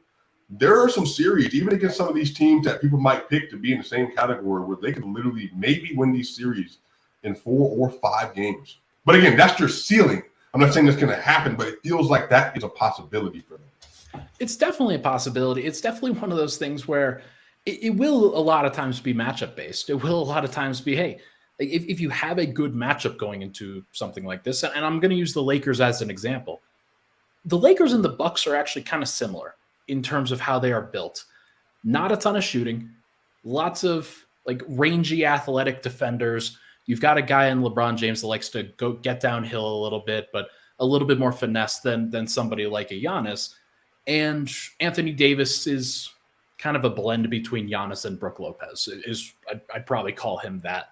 [SPEAKER 2] There are some series, even against some of these teams that people might pick to be in the same category, where they could literally maybe win these series in 4 or 5 games. But again, that's your ceiling. I'm not saying that's going to happen, but it feels like that is a possibility for them.
[SPEAKER 1] It's definitely a possibility. It's definitely one of those things where it will a lot of times be matchup based. It will a lot of times be, hey, if you have a good matchup going into something like this, and I'm going to use the Lakers as an example. The Lakers and the Bucks are actually kind of similar in terms of how they are built. Not a ton of shooting, lots of like rangy athletic defenders. You've got a guy in LeBron James that likes to go get downhill a little bit, but a little bit more finesse than somebody like a Giannis. And Anthony Davis is kind of a blend between Giannis and Brook Lopez. I'd probably call him that.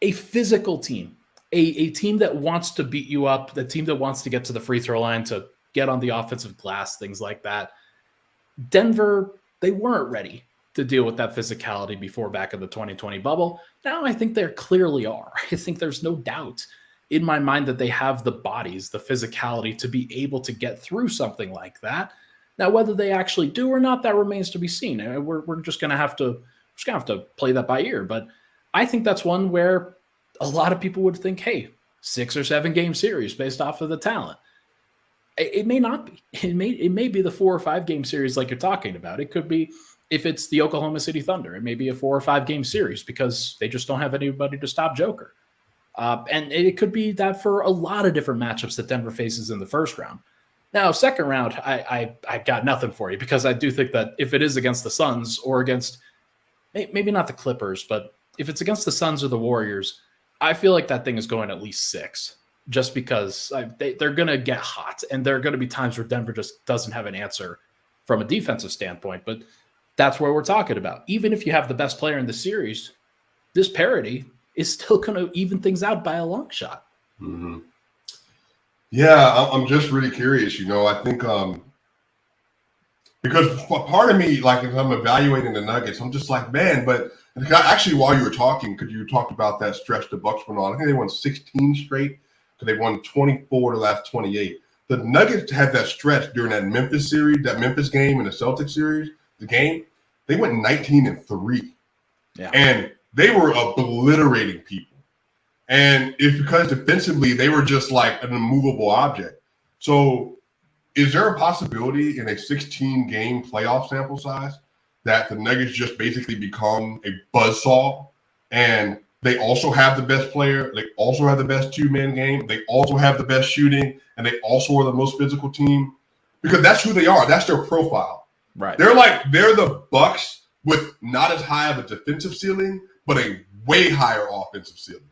[SPEAKER 1] A physical team, a team that wants to beat you up, the team that wants to get to the free throw line, to get on the offensive glass, things like that. Denver, they weren't ready to deal with that physicality before back in the 2020 bubble. Now I think they clearly are. I think there's no doubt in my mind that they have the bodies, the physicality to be able to get through something like that. Now, whether they actually do or not, that remains to be seen. We're just going to have to play that by ear. But I think that's one where a lot of people would think, hey, 6 or 7 game series based off of the talent. It may not be. It may be the 4 or 5 game series like you're talking about. It could be, if it's the Oklahoma City Thunder, it may be a 4 or 5 game series because they just don't have anybody to stop Joker. And it could be that for a lot of different matchups that Denver faces in the first round. Now, second round, I got nothing for you, because I do think that if it is against the Suns or against maybe not the Clippers, but if it's against the Suns or the Warriors, I feel like that thing is going at least 6, just because they're going to get hot, and there are going to be times where Denver just doesn't have an answer from a defensive standpoint. But that's where we're talking about. Even if you have the best player in the series, this parity is still going to even things out by a long shot.
[SPEAKER 2] Mm-hmm. Yeah, I'm just really curious. I think because part of me, like, if I'm evaluating the Nuggets, I'm just like, man, but actually, while you were talking, because you talked about that stretch the Bucks went on, I think they won 16 straight, because they won 24 the last 28. The Nuggets had that stretch during that Memphis series, that Memphis game and the Celtics series, they went 19-3.
[SPEAKER 1] Yeah.
[SPEAKER 2] And they were obliterating people. And it's because defensively, they were just like an immovable object. So is there a possibility in a 16-game playoff sample size that the Nuggets just basically become a buzzsaw, and they also have the best player, they also have the best two-man game, they also have the best shooting, and they also are the most physical team? Because that's who they are. That's their profile.
[SPEAKER 1] Right.
[SPEAKER 2] They're the Bucks with not as high of a defensive ceiling, but a way higher offensive ceiling.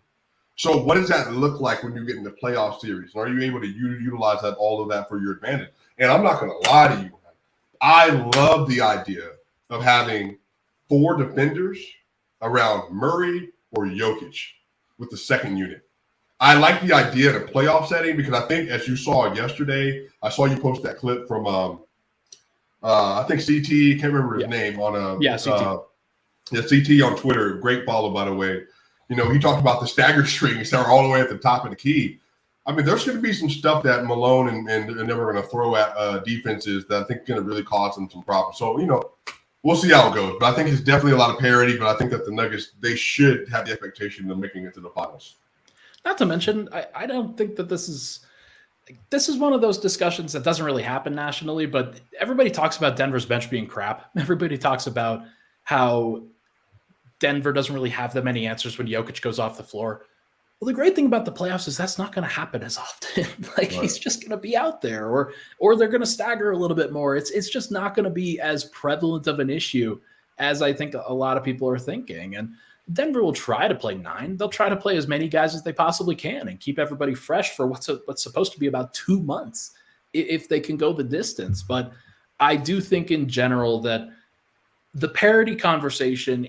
[SPEAKER 2] So what does that look like when you get in the playoff series? And are you able to utilize all of that for your advantage? And I'm not going to lie to you. I love the idea of having 4 defenders around Murray or Jokic with the second unit. I like the idea in a playoff setting because I think, as you saw yesterday, I saw you post that clip from, I think CT, can't remember his name, on
[SPEAKER 1] CT.
[SPEAKER 2] CT on Twitter. Great follow, by the way. He talked about the stagger strings that are all the way at the top of the key. I mean, there's going to be some stuff that Malone and them are going to throw at defenses that I think is going to really cause them some problems. So, we'll see how it goes. But I think it's definitely a lot of parity. But I think that the Nuggets, they should have the expectation of making it to the finals.
[SPEAKER 1] Not to mention, I don't think that this is one of those discussions that doesn't really happen nationally. But everybody talks about Denver's bench being crap. Everybody talks about how Denver doesn't really have that many answers when Jokic goes off the floor. Well, the great thing about the playoffs is that's not going to happen as often. Right. He's just going to be out there, or they're going to stagger a little bit more. It's just not going to be as prevalent of an issue as I think a lot of people are thinking. And Denver will try to play 9. They'll try to play as many guys as they possibly can and keep everybody fresh for what's supposed to be about 2 months if they can go the distance. But I do think in general that the parity conversation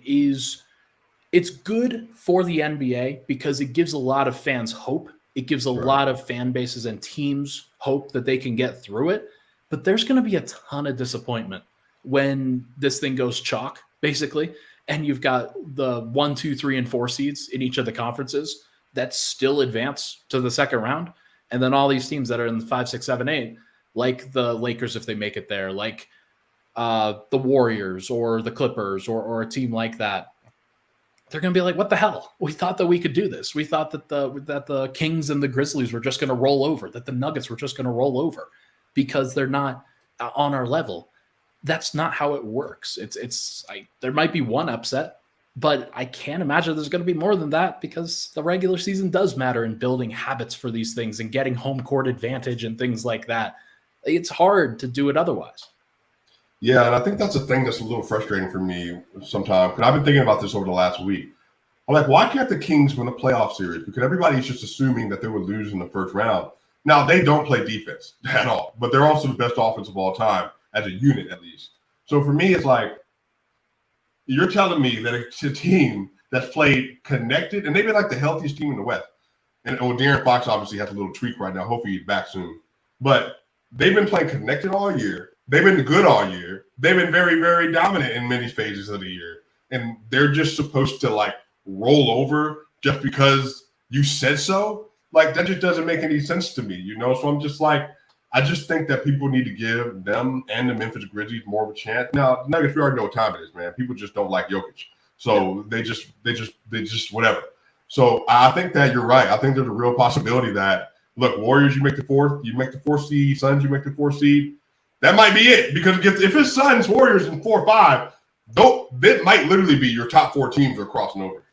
[SPEAKER 1] it's good for the NBA because it gives a lot of fans hope. It gives a lot of fan bases and teams hope that they can get through it. But there's going to be a ton of disappointment when this thing goes chalk, basically, and you've got the 1, 2, 3, and 4 seeds in each of the conferences that still advance to the second round. And then all these teams that are in the 5, 6, 7, 8, like the Lakers, if they make it there, like the Warriors or the Clippers or a team like that, they're going to be like, what the hell? We thought that we could do this. We thought that the Kings and the Grizzlies were just going to roll over, that the Nuggets were just going to roll over because they're not on our level. That's not how it works. There might be one upset, but I can't imagine there's going to be more than that because the regular season does matter in building habits for these things and getting home court advantage and things like that. It's hard to do it otherwise.
[SPEAKER 2] Yeah, and I think that's a thing that's a little frustrating for me sometimes. And I've been thinking about this over the last week. I'm like, why can't the Kings win a playoff series? Because everybody's just assuming that they would lose in the first round. Now, they don't play defense at all, but they're also the best offense of all time, as a unit at least. So for me, it's like, you're telling me that it's a team that's played connected, and they've been like the healthiest team in the West. And De'Aaron Fox obviously has a little tweak right now. Hopefully he's back soon. But they've been playing connected all year. They've been good all year. They've been very, very dominant in many phases of the year. And they're just supposed to, like, roll over just because you said so. Like, that just doesn't make any sense to me, So I'm just like, I just think that people need to give them and the Memphis Grizzlies more of a chance. Now, Nuggets, we already know what time it is, man. People just don't like Jokic. So they just whatever. So I think that you're right. I think there's a real possibility that, look, Warriors, you make the fourth seed, Suns, you make the 4th seed. That might be it, because if it's Suns, Warriors, and 4-5, that might literally be your top 4 teams are crossing over.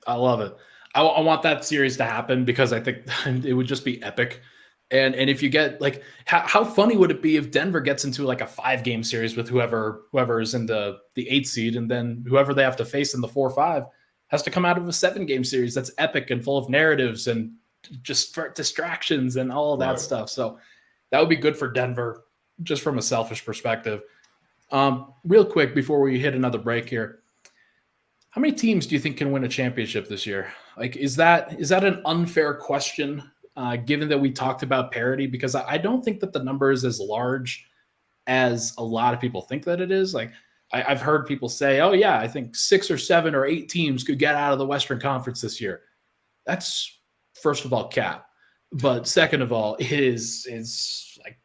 [SPEAKER 1] I love it. I want that series to happen because I think it would just be epic. And if you get, like, how funny would it be if Denver gets into like a 5-game series with whoever is in the 8th seed, and then whoever they have to face in the 4-5 has to come out of a 7-game series that's epic and full of narratives and just distractions and all of that stuff. So that would be good for Denver, just from a selfish perspective. Real quick before we hit another break here, How many teams do you think can win a championship this year? Like, is that an unfair question, given that we talked about parity? Because I don't think that the number is as large as a lot of people think that it is. Like, I've heard people say, oh, yeah, I think 6 or 7 or 8 teams could get out of the Western Conference this year. That's, first of all, cap. But second of all, it is like,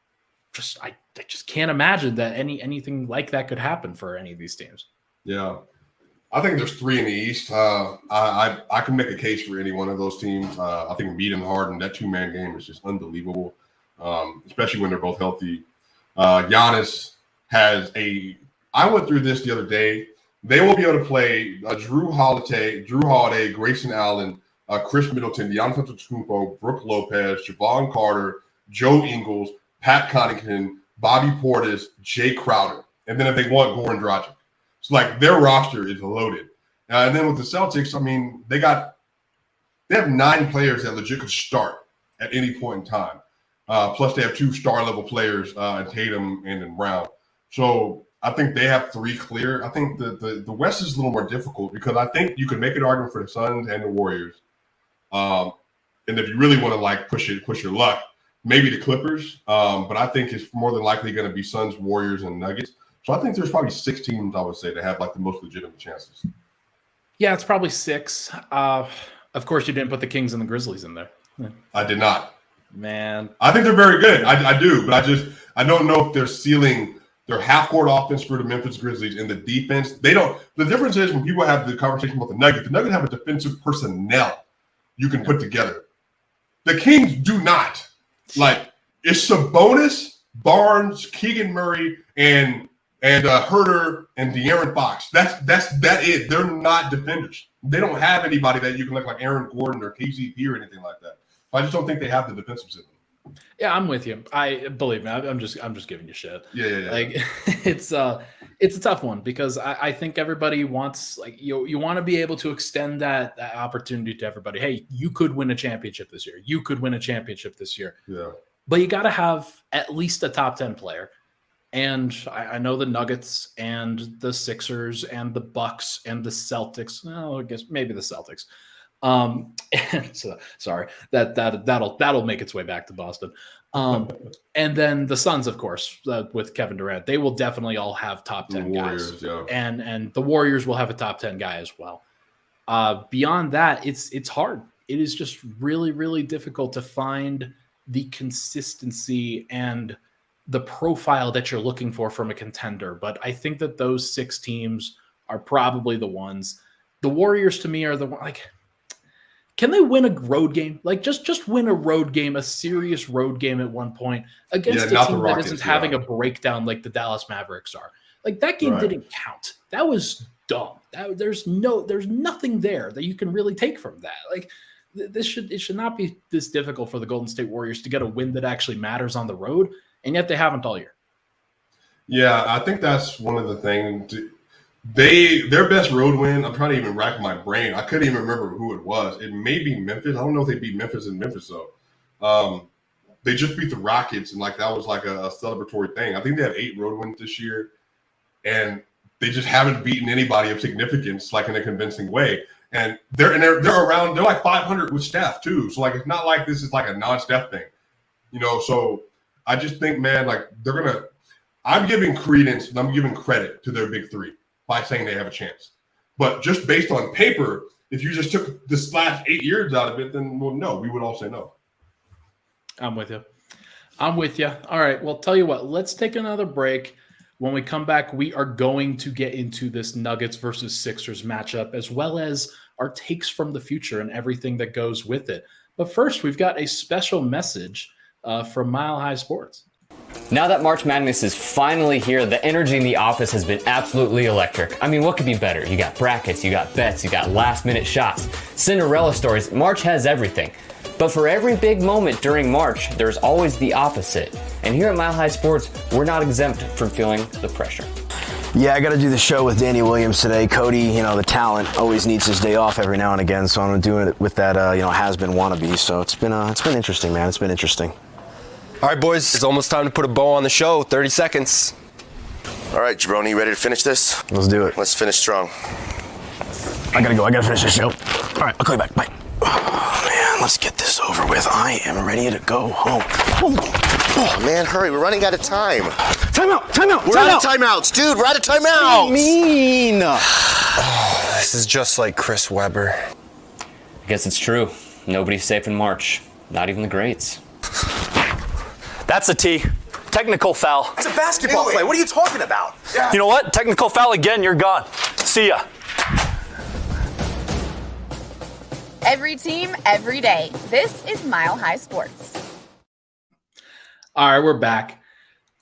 [SPEAKER 1] I just can't imagine that anything like that could happen for any of these teams.
[SPEAKER 2] Yeah. I think there's 3 in the East. I can make a case for any one of those teams. I think Embiid and Harden, that 2-man game is just unbelievable, especially when they're both healthy. Giannis has I went through this the other day. They will be able to play Drew Holiday, Grayson Allen, Chris Middleton, Giannis Antetokounmpo, Brook Lopez, Javon Carter, Joe Ingles, Pat Connaughton, Bobby Portis, Jay Crowder. And then if they want, Goran Dragic. So, like, their roster is loaded. And then with the Celtics, I mean, they have 9 players that legit could start at any point in time. Plus, they have 2 star-level players in Tatum and in Brown. So, I think they have 3 clear. I think the West is a little more difficult because I think you could make an argument for the Suns and the Warriors. And if you really want to, like, push your luck, maybe the Clippers. But I think it's more than likely going to be Suns, Warriors, and Nuggets. So I think there's probably 6 teams, I would say, that have like the most legitimate chances. Yeah,
[SPEAKER 1] it's probably 6. Of course, you didn't put the Kings and the Grizzlies in there.
[SPEAKER 2] I did not.
[SPEAKER 1] Man.
[SPEAKER 2] I think they're very good. I do, but I don't know if they're sealing their half-court offense for the Memphis Grizzlies and the defense. They don't. The difference is when people have the conversation about the Nuggets have a defensive personnel you can put together. The Kings do not. Like, it's Sabonis, Barnes, Keegan Murray, and Herter and De'Aaron Fox. That's it. They're not defenders. They don't have anybody that you can look like Aaron Gordon or KCP or anything like that. I just don't think they have the defensive system.
[SPEAKER 1] Yeah, I'm with you. I believe me. I'm just giving you shit.
[SPEAKER 2] Yeah.
[SPEAKER 1] Like, it's a tough one because I think everybody wants, like, you want to be able to extend that opportunity to everybody. Hey, you could win a championship this year. You could win a championship this year.
[SPEAKER 2] Yeah.
[SPEAKER 1] But you got to have at least a top 10 player. And I know the Nuggets and the Sixers and the Bucks and the Celtics. Well, I guess maybe the Celtics. And so, sorry, that'll make its way back to Boston. And then the Suns, of course, with Kevin Durant, they will definitely all have top 10 guys.
[SPEAKER 2] Yeah.
[SPEAKER 1] And the Warriors will have a top 10 guy as well. Beyond that, it's hard. It is just really, really difficult to find the consistency and the profile that you're looking for from a contender. But I think that those 6 teams are probably the ones. The Warriors, to me, are the one, like, can they win a road game? Like, just win a road game, a serious road game at one point against a team that isn't having a breakdown like the Dallas Mavericks are. Like, that game didn't count. That was dumb. There's nothing there that you can really take from that. Like, it should not be this difficult for the Golden State Warriors to get a win that actually matters on the road, and yet they haven't all year.
[SPEAKER 2] Yeah, I think that's one of the things. Their best road win, I'm trying to even rack my brain. I couldn't even remember who it was. It may be Memphis. I don't know if they beat Memphis in Memphis, though. They just beat the Rockets, and like that was like a celebratory thing. I think they have 8 road wins this year, and they just haven't beaten anybody of significance like in a convincing way. And they're around. They're like 500 with Steph too. So like it's not like this is like a non-Steph thing, you know. So I just think, man, like I'm giving credence and I'm giving credit to their big 3 by saying they have a chance. But just based on paper, if you just took this last 8 years out of it, then well, no, we would all say no.
[SPEAKER 1] I'm with you. All right. Well, tell you what, let's take another break. When we come back, we are going to get into this Nuggets versus Sixers matchup, as well as our takes from the future and everything that goes with it. But first, we've got a special message from Mile High Sports.
[SPEAKER 3] Now that March Madness is finally here, the energy in the office has been absolutely electric. I mean, what could be better? You got brackets, you got bets, you got last-minute shots, Cinderella stories. March has everything. But for every big moment during March, there's always the opposite. And here at Mile High Sports, we're not exempt from feeling the pressure.
[SPEAKER 4] Yeah, I got to do the show with Danny Williams today. Cody, the talent, always needs his day off every now and again, so I'm doing it with that, has-been wannabe. So it's been interesting, man. It's been interesting.
[SPEAKER 5] All right, boys, it's almost time to put a bow on the show. 30 seconds.
[SPEAKER 6] All right, Jabroni, you ready to finish this?
[SPEAKER 4] Let's do it.
[SPEAKER 6] Let's finish strong.
[SPEAKER 4] I gotta go. I gotta finish this show. All right, I'll call you back. Bye. Oh, man, let's get this over with. I am ready to go home.
[SPEAKER 6] Oh, man, hurry. We're running out of time.
[SPEAKER 4] Timeout.
[SPEAKER 6] We're out of timeouts, dude. We're out of timeouts.
[SPEAKER 4] What do you mean?
[SPEAKER 5] Oh, this is just like Chris Webber.
[SPEAKER 3] I guess it's true. Nobody's safe in March. Not even the greats.
[SPEAKER 7] That's a T. Technical foul.
[SPEAKER 8] It's a basketball play. What are you talking about?
[SPEAKER 7] You know what? Technical foul again, you're gone. See ya.
[SPEAKER 9] Every team, every day. This is Mile High Sports.
[SPEAKER 1] All right, we're back.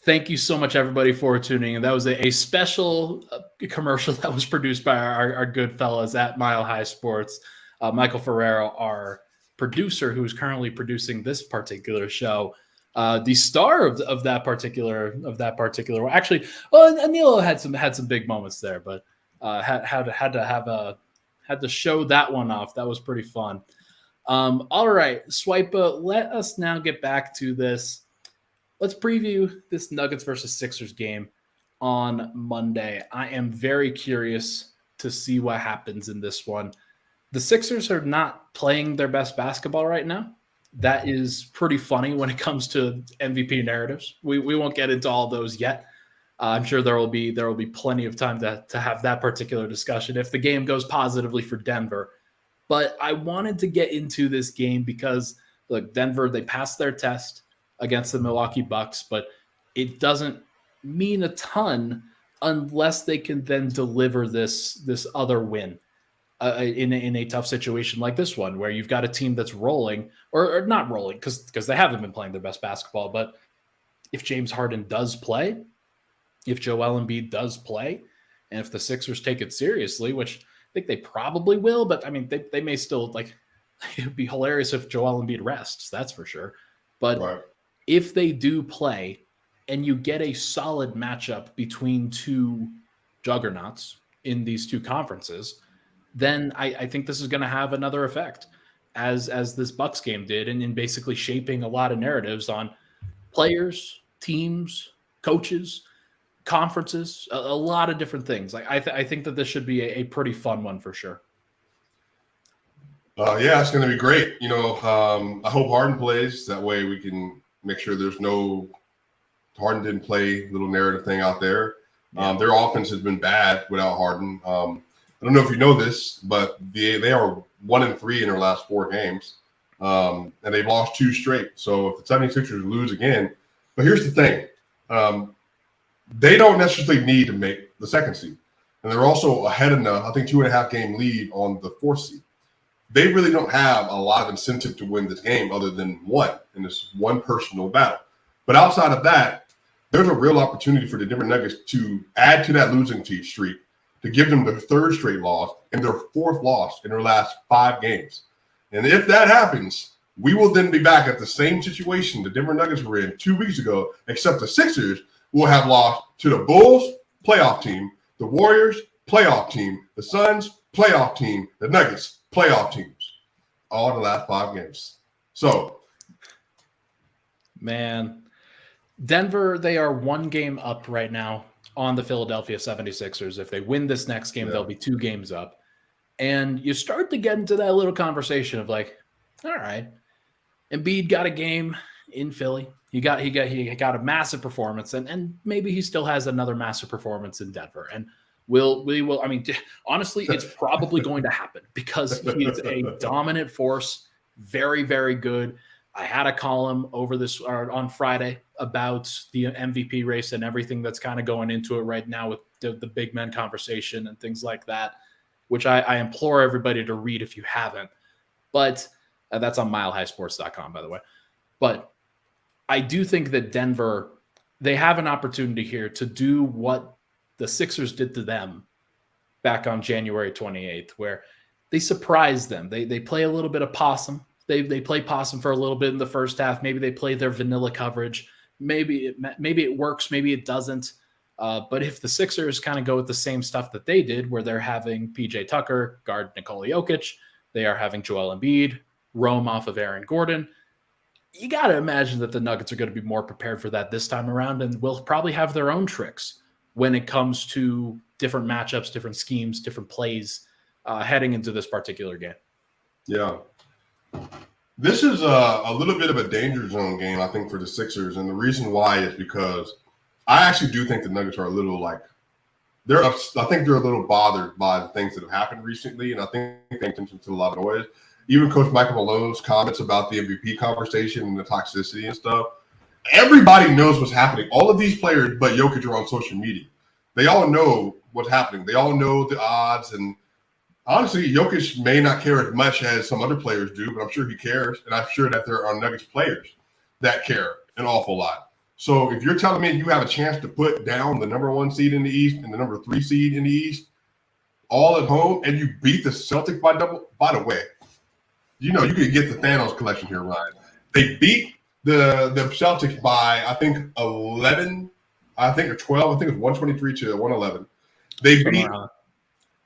[SPEAKER 1] Thank you so much, everybody, for tuning in. That was a special commercial that was produced by our good fellas at Mile High Sports. Michael Ferrero, our producer, who is currently producing this particular show, the star of that particular one. Actually, well, Anil had some big moments there, but had to show that one off. That was pretty fun. All right, Swipa, let us now get back to this. Let's preview this Nuggets versus Sixers game on Monday. I am very curious to see what happens in this one. The Sixers are not playing their best basketball right now. That is pretty funny when it comes to MVP narratives. We won't get into all those yet. I'm sure there will be plenty of time to have that particular discussion if the game goes positively for Denver. But I wanted to get into this game because, look, Denver, they passed their test against the Milwaukee Bucks, but it doesn't mean a ton unless they can then deliver this other win in a tough situation like this one, where you've got a team that's rolling or not rolling because they haven't been playing their best basketball. But if James Harden does play, if Joel Embiid does play, and if the Sixers take it seriously, which I think they probably will, but I mean, they may still, like, it would be hilarious if Joel Embiid rests, that's for sure. But
[SPEAKER 2] Right.
[SPEAKER 1] If they do play and you get a solid matchup between two juggernauts in these two conferences, then I think this is going to have another effect as this Bucks game did, and in basically shaping a lot of narratives on players, teams, coaches, conferences, a lot of different things. Like I think that this should be a pretty fun one for sure.
[SPEAKER 2] Yeah, it's going to be great. You know, I hope Harden plays. That way we can make sure there's no Harden didn't play little narrative thing out there. Their offense has been bad without Harden. I don't know if you know this, but they are 1-3 in their last 4 games, and they've lost 2 straight. So if the 76ers lose again, but here's the thing. They don't necessarily need to make the 2nd seed. And they're also ahead in the, I think, 2.5 game lead on the 4th seed. They really don't have a lot of incentive to win this game other than one in this one personal battle. But outside of that, there's a real opportunity for the Denver Nuggets to add to that losing streak, to give them their 3rd straight loss and their 4th loss in their last 5 games. And if that happens, we will then be back at the same situation the Denver Nuggets were in 2 weeks ago, except the Sixers will have lost to the Bulls playoff team, the Warriors playoff team, the Suns playoff team, the Nuggets playoff teams, all the last 5 games. So,
[SPEAKER 1] man, Denver, they are 1 game up right now on the Philadelphia 76ers. If they win this next game, they'll be 2 games up. And you start to get into that little conversation of like, all right, Embiid got a game in Philly. He got a massive performance, and maybe he still has another massive performance in Denver. And we will. I mean, honestly, it's probably going to happen because he is a dominant force, very, very good. I had a column on Friday about the MVP race and everything that's kind of going into it right now with the big men conversation and things like that, which I implore everybody to read if you haven't. But that's on milehighsports.com, by the way. But I do think that Denver, they have an opportunity here to do what the Sixers did to them back on January 28th, where they surprised them. They play a little bit of possum. They play possum for a little bit in the first half. Maybe they play their vanilla coverage. Maybe it works. Maybe it doesn't. But if the Sixers kind of go with the same stuff that they did, where they're having PJ Tucker guard Nikola Jokić, they are having Joel Embiid roam off of Aaron Gordon, you got to imagine that the Nuggets are going to be more prepared for that this time around, and will probably have their own tricks when it comes to different matchups, different schemes, different plays heading into this particular game.
[SPEAKER 2] Yeah. This is a little bit of a danger zone game, I think, for the Sixers. And the reason why is because I actually do think the Nuggets are a little I think they're a little bothered by the things that have happened recently. And I think they're paying attention to a lot of noise. Even Coach Michael Malone's comments about the MVP conversation and the toxicity and stuff. Everybody knows what's happening. All of these players, but Jokic, are on social media. They all know what's happening. They all know the odds. And honestly, Jokic may not care as much as some other players do, but I'm sure he cares. And I'm sure that there are Nuggets players that care an awful lot. So if you're telling me you have a chance to put down the number 1 seed in the East and the number 3 seed in the East all at home, and you beat the Celtics by double, by the way, you could get the Thanos collection here, Ryan. They beat the Celtics by, I think, 11, I think, or 12. I think it was 123 to 111.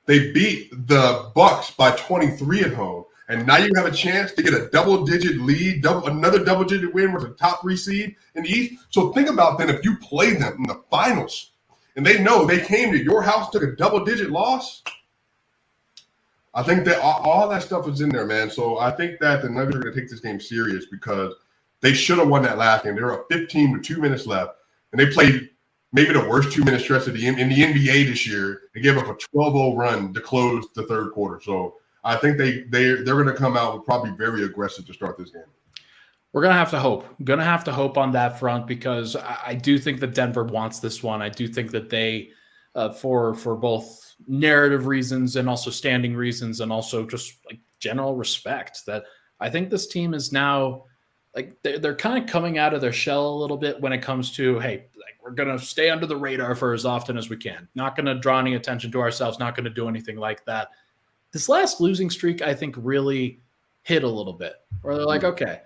[SPEAKER 2] They beat the Bucks by 23 at home. And now you have a chance to get a double-digit lead, another double-digit win with a top 3 seed in the East. So think about then if you play them in the finals and they know they came to your house, took a double-digit loss. I think that all that stuff is in there, man. So I think that the Nuggets are going to take this game serious because they should have won that last game. They were up 15 with 2 minutes left, and they played maybe the worst 2-minute stretch in the NBA this year. They gave up a 12-0 run to close the third quarter. So I think they're going to come out with probably very aggressive to start this game.
[SPEAKER 1] We're going to have to hope. Going to have to hope on that front because I do think that Denver wants this one. I do think that they, for both narrative reasons and also standing reasons and also just like general respect, that I think this team is now like they're kind of coming out of their shell a little bit when it comes to, hey, like we're going to stay under the radar for as often as we can. Not going to draw any attention to ourselves. Not going to do anything like that. This last losing streak, I think, really hit a little bit where they're like, okay,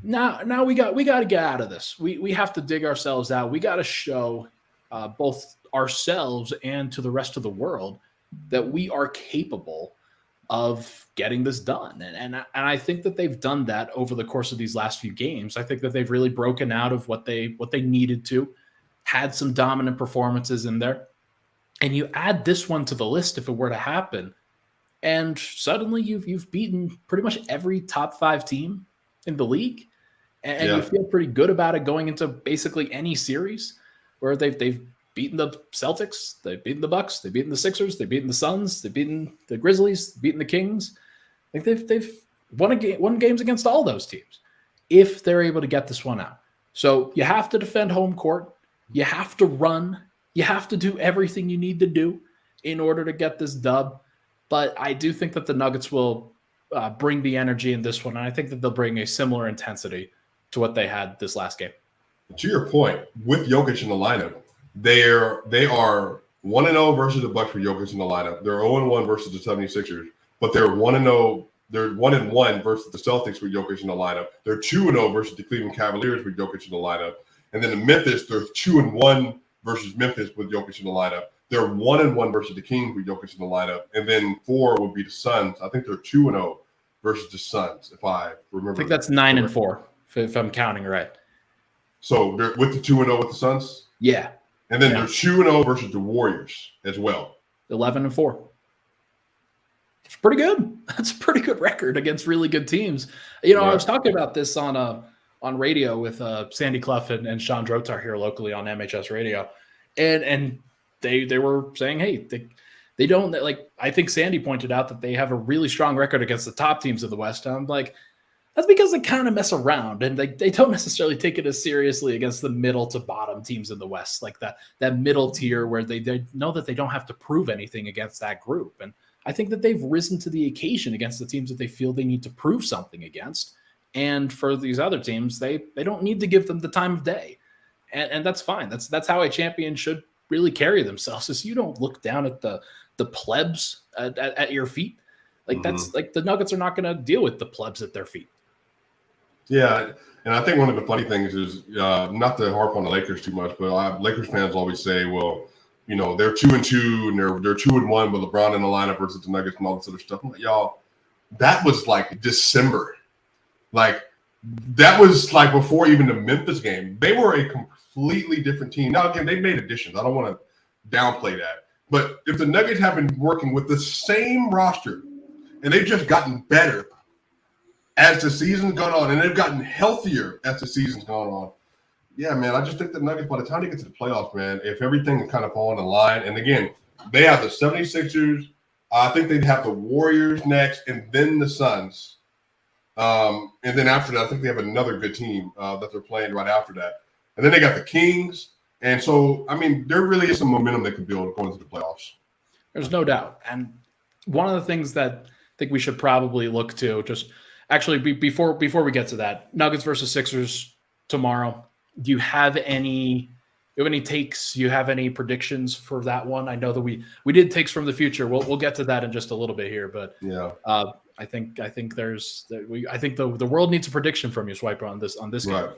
[SPEAKER 1] now we got to get out of this. We have to dig ourselves out. We got to show both ourselves and to the rest of the world that we are capable of getting this done. And I think that they've done that over the course of these last few games. I think that they've really broken out of what they needed to, had some dominant performances in there. And you add this one to the list if it were to happen, and suddenly you've beaten pretty much every top 5 team in the league. And you feel pretty good about it going into basically any series where they've beaten the Celtics, they've beaten the Bucks, they've beaten the Sixers, they've beaten the Suns, they've beaten the Grizzlies, they've beaten the Kings. Like they've won games against all those teams if they're able to get this one out. So you have to defend home court, you have to run, you have to do everything you need to do in order to get this dub. But I do think that the Nuggets will bring the energy in this one, and I think that they'll bring a similar intensity to what they had this last game.
[SPEAKER 2] To your point, with Jokic in the lineup, they are 1-0 versus the Bucks with Jokic in the lineup. They're 0-1 versus the 76ers, but they're 1-0. They're 1-1 versus the Celtics with Jokic in the lineup. They're 2-0 versus the Cleveland Cavaliers with Jokic in the lineup. And then in Memphis, they're 2-1 versus Memphis with Jokic in the lineup. They're 1-1 versus the Kings with Jokic in the lineup. And then 4 would be the Suns. I think they're 2-0 versus the Suns, if I remember.
[SPEAKER 1] I think that's 9-4, if I'm counting right.
[SPEAKER 2] So they're with the 2-0 with the Suns?
[SPEAKER 1] Yeah.
[SPEAKER 2] And then they're 2-0 versus the Warriors as well.
[SPEAKER 1] 11-4. It's pretty good. That's a pretty good record against really good teams. You know, I was talking about this on radio with Sandy Clough and Sean Drotar here locally on MHS Radio. And they were saying, hey, they don't, like, I think Sandy pointed out that they have a really strong record against the top teams of the West. And I'm like, that's because they kind of mess around and they don't necessarily take it as seriously against the middle to bottom teams in the West, like that middle tier where they know that they don't have to prove anything against that group. And I think that they've risen to the occasion against the teams that they feel they need to prove something against. And for these other teams, they don't need to give them the time of day. And that's fine. That's how a champion should really carry themselves, is you don't look down at the plebs at your feet. Like that's like the Nuggets are not going to deal with the plebs at their feet.
[SPEAKER 2] Yeah, and I think one of the funny things is not to harp on the Lakers too much, but Lakers fans always say, well, you know, they're 2-2 and they're 2-1 with LeBron in the lineup versus the Nuggets and all this other stuff. I'm like, y'all, that was like December. Like that was like before even the Memphis game. They were a completely different team. Now, again, they made additions. I don't want to downplay that. But if the Nuggets have been working with the same roster and they've just gotten better as the season's gone on, and they've gotten healthier as the season's gone on, yeah, man, I just think the Nuggets, by the time they get to the playoffs, man, if everything is kind of falling in line, and again, they have the 76ers, I think they'd have the Warriors next, and then the Suns. And then after that, I think they have another good team that they're playing right after that. And then they got the Kings. And so, I mean, there really is some momentum they could build going to the playoffs.
[SPEAKER 1] There's no doubt. And one of the things that I think we should probably look to, just actually before we get to that, Nuggets versus Sixers tomorrow. Do you have any takes? Do you have any predictions for that one? I know that we did takes from the future. We'll get to that in just a little bit here, but
[SPEAKER 2] yeah,
[SPEAKER 1] I think the world needs a prediction from you, Swipa, on this game.
[SPEAKER 2] Right.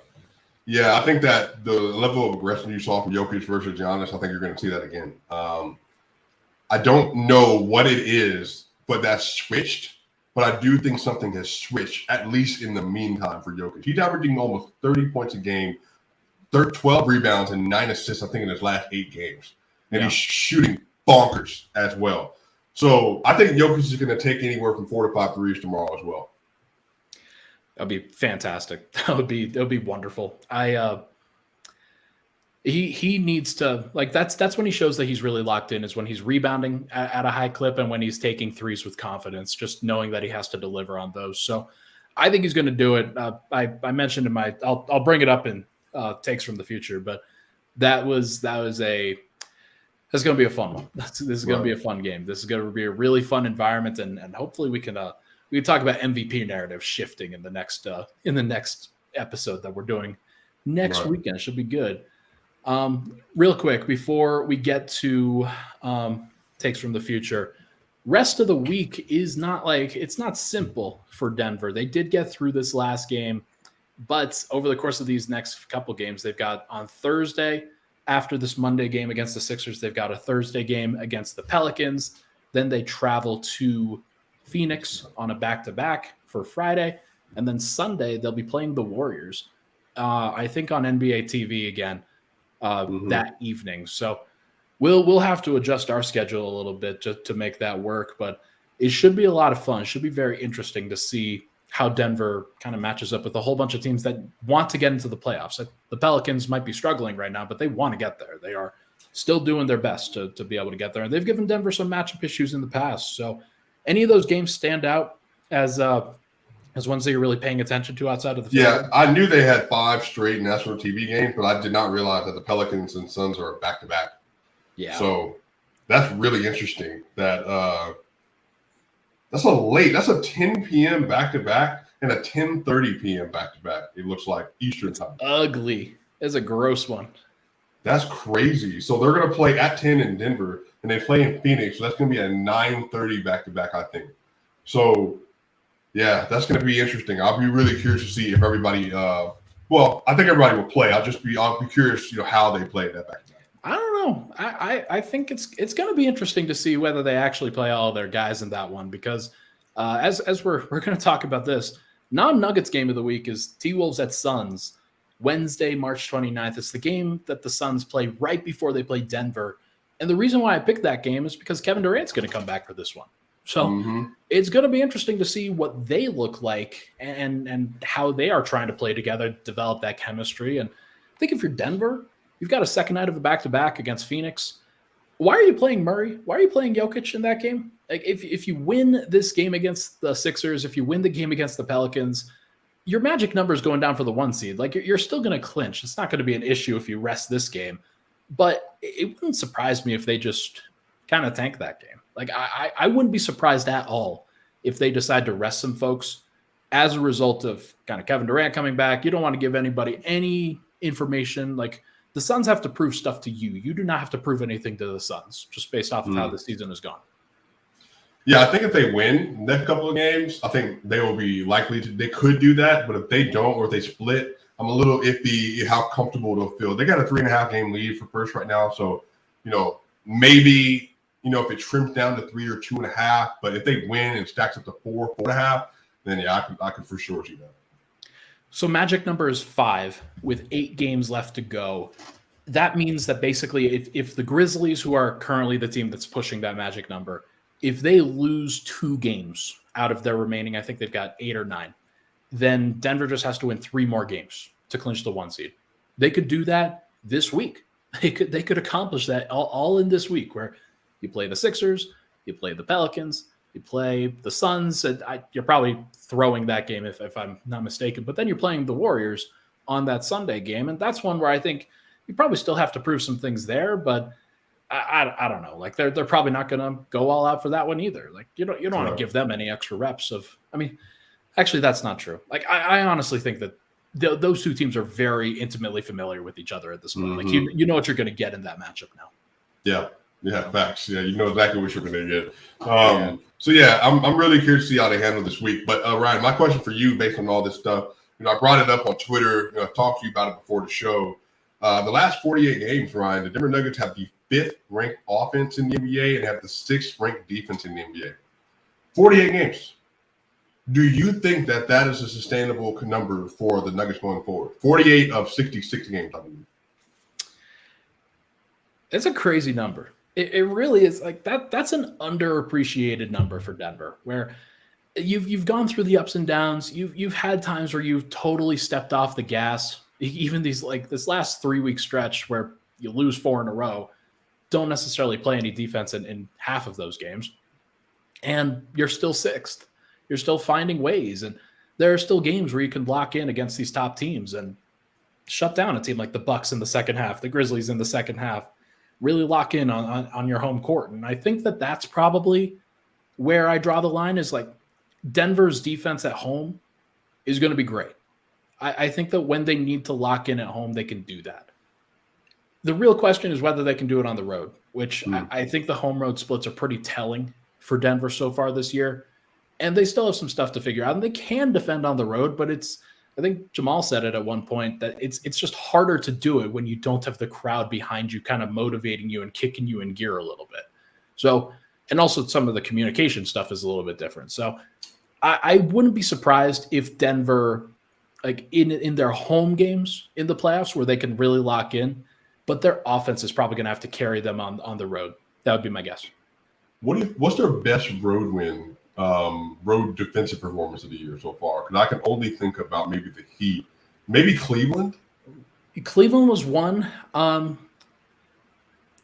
[SPEAKER 2] Yeah, I think that the level of aggression you saw from Jokic versus Giannis, I think you're going to see that again. I don't know what it is, but that's switched. But I do think something has switched, at least in the meantime, for Jokic. He's averaging almost 30 points a game, 12 rebounds, and 9 assists, I think, in his last 8 games. And he's shooting bonkers as well. So I think Jokic is going to take anywhere from 4 to 5 threes tomorrow as well.
[SPEAKER 1] That'd be fantastic. That would be wonderful. He needs to, like, that's when he shows that he's really locked in, is when he's rebounding at a high clip and when he's taking threes with confidence, just knowing that he has to deliver on those. So I think he's going to do it. I mentioned in I'll bring it up in takes from the future, but that's going to be a fun one. This is going to be a fun game. This is going to be a really fun environment, and hopefully we can talk about MVP narrative shifting in the next episode that we're doing next weekend. It should be good. Real quick before we get to takes from the future, rest of the week is it's not simple for Denver. They did get through this last game, but over the course of these next couple games, they've got on Thursday, after this Monday game against the Sixers, they've got a Thursday game against the Pelicans. Then they travel to Phoenix on a back-to-back for Friday. And then Sunday, they'll be playing the Warriors, I think on NBA TV again that evening. So we'll have to adjust our schedule a little bit to make that work. But it should be a lot of fun. It should be very interesting to see how Denver kind of matches up with a whole bunch of teams that want to get into the playoffs. The Pelicans might be struggling right now, but they want to get there. They are still doing their best to be able to get there. And they've given Denver some matchup issues in the past. So any of those games stand out as ones that you're really paying attention to outside of the field?
[SPEAKER 2] Yeah, I knew they had 5 straight national TV games, but I did not realize that the Pelicans and Suns are back-to-back.
[SPEAKER 1] Yeah.
[SPEAKER 2] So that's really interesting. That's a 10 p.m. back-to-back and a 10:30 p.m. back-to-back. It looks like Eastern time.
[SPEAKER 1] Ugly. It's a gross one.
[SPEAKER 2] That's crazy. So they're going to play at 10 in Denver, and they play in Phoenix. So that's going to be a 9:30 back-to-back, I think. So, yeah, that's going to be interesting. I'll be really curious to see if everybody I think everybody will play. I'll be curious, how they play that back-to-back.
[SPEAKER 1] I don't know. I think it's going to be interesting to see whether they actually play all of their guys in that one, because as we're going to talk about this, non-Nuggets game of the week is T-Wolves at Suns, Wednesday, March 29th. It's the game that the Suns play right before they play Denver. And the reason why I picked that game is because Kevin Durant's going to come back for this one. So it's going to be interesting to see what they look like and how they are trying to play together, develop that chemistry. And I think if you're Denver, you've got a second night of a back-to-back against Phoenix. Why are you playing Murray? Why are you playing Jokic in that game? Like, if you win this game against the Sixers, if you win the game against the Pelicans, your magic number is going down for the 1 seed. Like, you're still going to clinch. It's not going to be an issue if you rest this game. But it wouldn't surprise me if they just kind of tank that game. Like, I wouldn't be surprised at all if they decide to rest some folks as a result of kind of Kevin Durant coming back. You don't want to give anybody any information. Like, the Suns have to prove stuff to you. You do not have to prove anything to the Suns, just based off of how the season has gone.
[SPEAKER 2] Yeah, I think if they win the next couple of games, I think they will be likely to. They could do that, but if they don't or if they split, I'm a little iffy how comfortable they'll feel. They got a 3.5 game lead for first right now, so maybe if it shrinks down to 3 or 2.5, but if they win and stacks up to 4.5, then yeah, I could for sure see that.
[SPEAKER 1] So magic number is 5 with 8 games left to go. that means that basically if the Grizzlies, who are currently the team that's pushing that magic number, if they lose 2 games out of their remaining, I think they've got 8 or 9, then Denver just has to win 3 more games to clinch the 1 seed. They could do that this week. They could accomplish that all in this week, where you play the Sixers, you play the Pelicans, you play the Suns. And you're probably throwing that game if I'm not mistaken, but then you're playing the Warriors on that Sunday game. And that's one where I think you probably still have to prove some things there, but I don't know. Like they're probably not going to go all out for that one either. Like you don't want to give them any extra reps of. I mean, actually, that's not true. Like I honestly think that those 2 teams are very intimately familiar with each other at this point. Like you know what you're going to get in that matchup now.
[SPEAKER 2] Yeah, facts. Yeah, you know exactly what you're going to get. So yeah, I'm really curious to see how they handle this week. But Ryan, my question for you, based on all this stuff, I brought it up on Twitter. I talked to you about it before the show. The last 48 games, Ryan, the Denver Nuggets have the 5th ranked offense in the NBA and have the 6th ranked defense in the NBA. 48 games. Do you think that is a sustainable number for the Nuggets going forward? 48 of 66 games, I believe.
[SPEAKER 1] It's a crazy number. It really is. Like that's an underappreciated number for Denver, where you've gone through the ups and downs. You've had times where you've totally stepped off the gas. Even this last 3-week stretch where you lose 4 in a row, don't necessarily play any defense in half of those games, and you're still 6th. You're still finding ways, and there are still games where you can lock in against these top teams and shut down a team like the Bucks in the second half, the Grizzlies in the second half. Really lock in on your home court, and I think that that's probably where I draw the line. Is like Denver's defense at home is going to be great. I think that when they need to lock in at home, they can do that. The real question is whether they can do it on the road, which I think the home road splits are pretty telling for Denver so far this year. And they still have some stuff to figure out. And they can defend on the road, but I think Jamal said it at one point that it's just harder to do it when you don't have the crowd behind you kind of motivating you and kicking you in gear a little bit. So, and also some of the communication stuff is a little bit different. So I wouldn't be surprised if Denver, like in their home games in the playoffs where they can really lock in, but their offense is probably going to have to carry them on the road. That would be my guess.
[SPEAKER 2] What's their best road win, road defensive performance of the year so far? Because I can only think about maybe the Heat, maybe Cleveland.
[SPEAKER 1] Cleveland was one.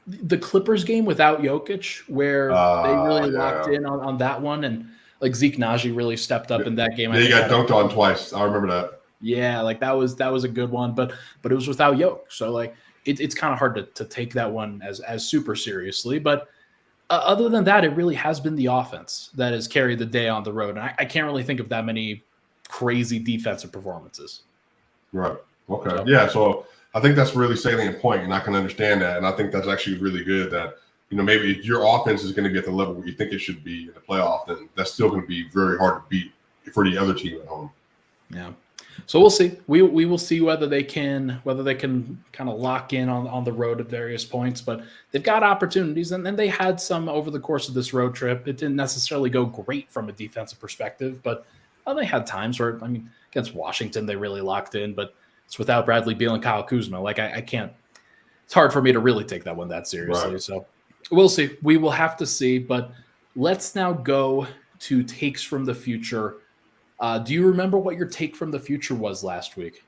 [SPEAKER 1] The Clippers game without Jokic, where they really locked in on that one, and like Zeke Naji really stepped up in that game.
[SPEAKER 2] Yeah, he got dunked on twice. I remember that.
[SPEAKER 1] Yeah, like that was a good one, but it was without Jokic, so like it's kind of hard to take that one as super seriously. But other than that, it really has been the offense that has carried the day on the road, and I can't really think of that many crazy defensive performances.
[SPEAKER 2] Right. Okay. Yeah. So I think that's a really salient point, and I can understand that, and I think that's actually really good that maybe if your offense is going to get the level where you think it should be in the playoff, then that's still going to be very hard to beat for the other team at home.
[SPEAKER 1] Yeah. So we'll see. We will see whether they can kind of lock in on the road at various points, but they've got opportunities, and then they had some over the course of this road trip. It didn't necessarily go great from a defensive perspective, but they had times where, against Washington, they really locked in, but it's without Bradley Beal and Kyle Kuzma. Like I can't, it's hard for me to really take that one that seriously. Right. So we'll see. We will have to see, but let's now go to takes from the future. Do you remember what your take from the future was last week?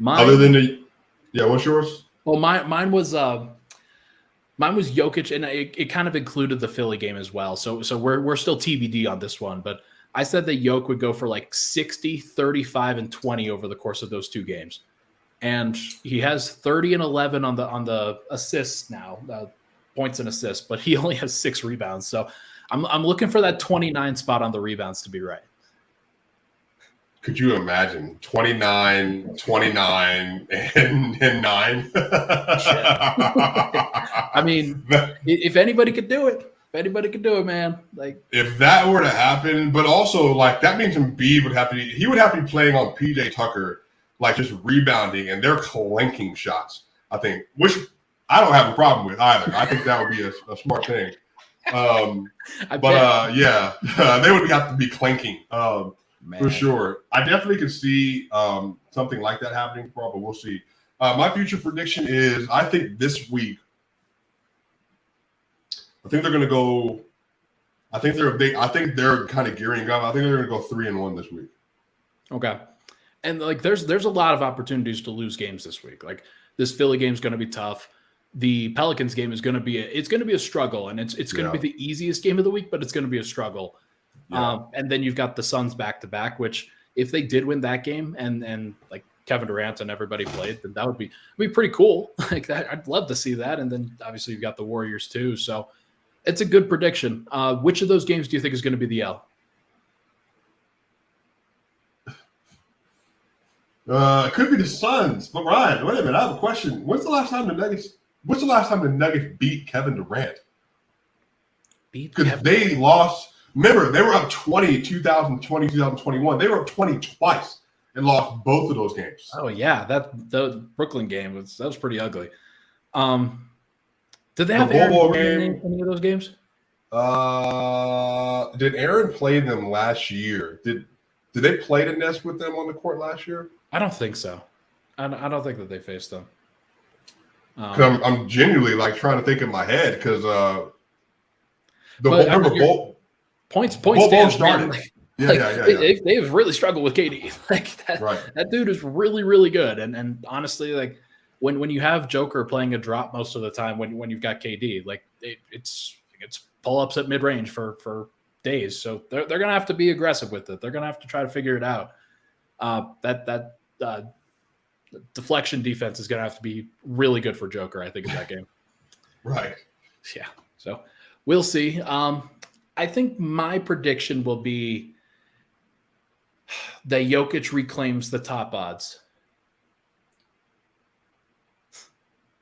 [SPEAKER 2] Other than what's yours?
[SPEAKER 1] Well, mine was Jokic, and it kind of included the Philly game as well. So we're still TBD on this one, but I said that Jokic would go for like 60, 35, and 20 over the course of those two games, and he has 30 and 11 on the assists now, points and assists, but he only has 6 rebounds. So I'm looking for that 29 spot on the rebounds to be right.
[SPEAKER 2] Could you imagine 29, and 9?
[SPEAKER 1] I mean, if anybody could do it, man. Like
[SPEAKER 2] if that were to happen, but also like that means Embiid would have to be playing on PJ Tucker, like just rebounding, and they're clanking shots. I think, which I don't have a problem with either. I think that would be a smart thing. They would have to be clanking for sure. I definitely could see something like that happening, but we'll see. My future prediction is I think this week, I think they're going to go. I think they're kind of gearing up. I think they're going to go 3-1 this week.
[SPEAKER 1] Okay. And like there's a lot of opportunities to lose games this week. Like this Philly game is going to be tough. The Pelicans game is going to be a struggle, and it's going to be the easiest game of the week, but it's going to be a struggle.
[SPEAKER 2] Yeah.
[SPEAKER 1] And then you've got the Suns back to back, which if they did win that game and like Kevin Durant and everybody played, then that would be pretty cool. Like that, I'd love to see that. And then obviously you've got the Warriors too. So it's a good prediction. Which of those games do you think is going to be the L?
[SPEAKER 2] It could be the Suns. But Ryan, wait a minute. I have a question. When's the last time the Nuggets beat Kevin Durant? Because they lost. Remember, they were up 20 2020, 2021. They were up 20 twice and lost both of those games.
[SPEAKER 1] Oh yeah, the Brooklyn game was pretty ugly. Did they have Aaron in any of those games?
[SPEAKER 2] Did Aaron play them last year? Did they play the Nets with them on the court last year?
[SPEAKER 1] I don't think so. I don't think that they faced them.
[SPEAKER 2] I'm genuinely like trying to think in my head because points
[SPEAKER 1] stands
[SPEAKER 2] started.
[SPEAKER 1] Like,
[SPEAKER 2] yeah.
[SPEAKER 1] They've really struggled with KD. Like that,
[SPEAKER 2] right.
[SPEAKER 1] That dude is really, really good. And honestly, like when you have Joker playing a drop most of the time, when you've got KD, like it's pull ups at mid range for days. So they're gonna have to be aggressive with it. They're gonna have to try to figure it out. That deflection defense is gonna have to be really good for Joker, I think, in that game.
[SPEAKER 2] Right.
[SPEAKER 1] Yeah. So we'll see. I think my prediction will be that Jokic reclaims the top odds.